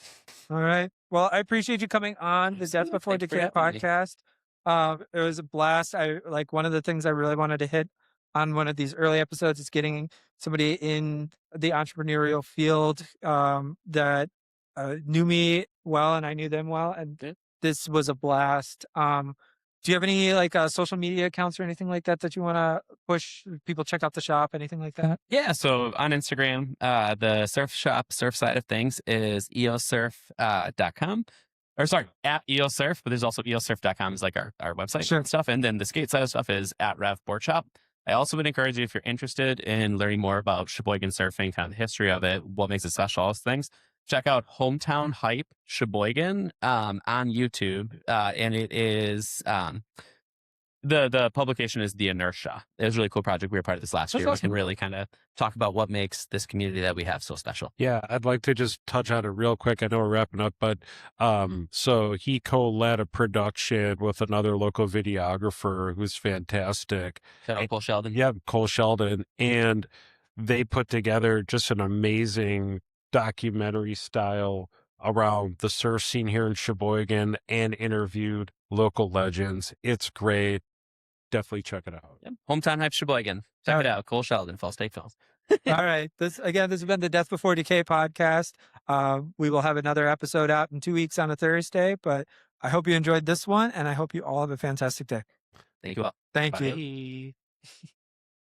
All right. Well, I appreciate you coming on the Death Before Decay podcast. It was a blast. One of the things I really wanted to hit on one of these early episodes is getting somebody in the entrepreneurial field that knew me well and I knew them well. And this was a blast. Do you have any social media accounts or anything like that you want to push? People check out the shop, anything like that? Yeah. So on Instagram, the surf side of things is eosurf.com. Or sorry, at eosurf, but there's also eosurf.com is like our website and stuff. And then the skate side of stuff is at Rev Board Shop. I also would encourage you, if you're interested in learning more about Sheboygan surfing, kind of the history of it, what makes it special, all those things, check out Hometown Hype Sheboygan on YouTube. And it is the publication is The Inertia. It was a really cool project. We were part of this last year. Awesome. We can really kind of talk about what makes this community that we have so special. Yeah, I'd like to just touch on it real quick. I know we're wrapping up, but so he co-led a production with another local videographer who's fantastic. Shout out Cole Sheldon. Yeah, Cole Sheldon. And they put together just an amazing documentary style around the surf scene here in Sheboygan and interviewed local legends. It's great. Definitely check it out. Yep. Hometown Hype Sheboygan. Check it out. Cole Sheldon, Falls State Films. All right. This has been the Death Before Decay podcast. We will have another episode out in 2 weeks on a Thursday, but I hope you enjoyed this one and I hope you all have a fantastic day. Thank you all. Thank Bye. you.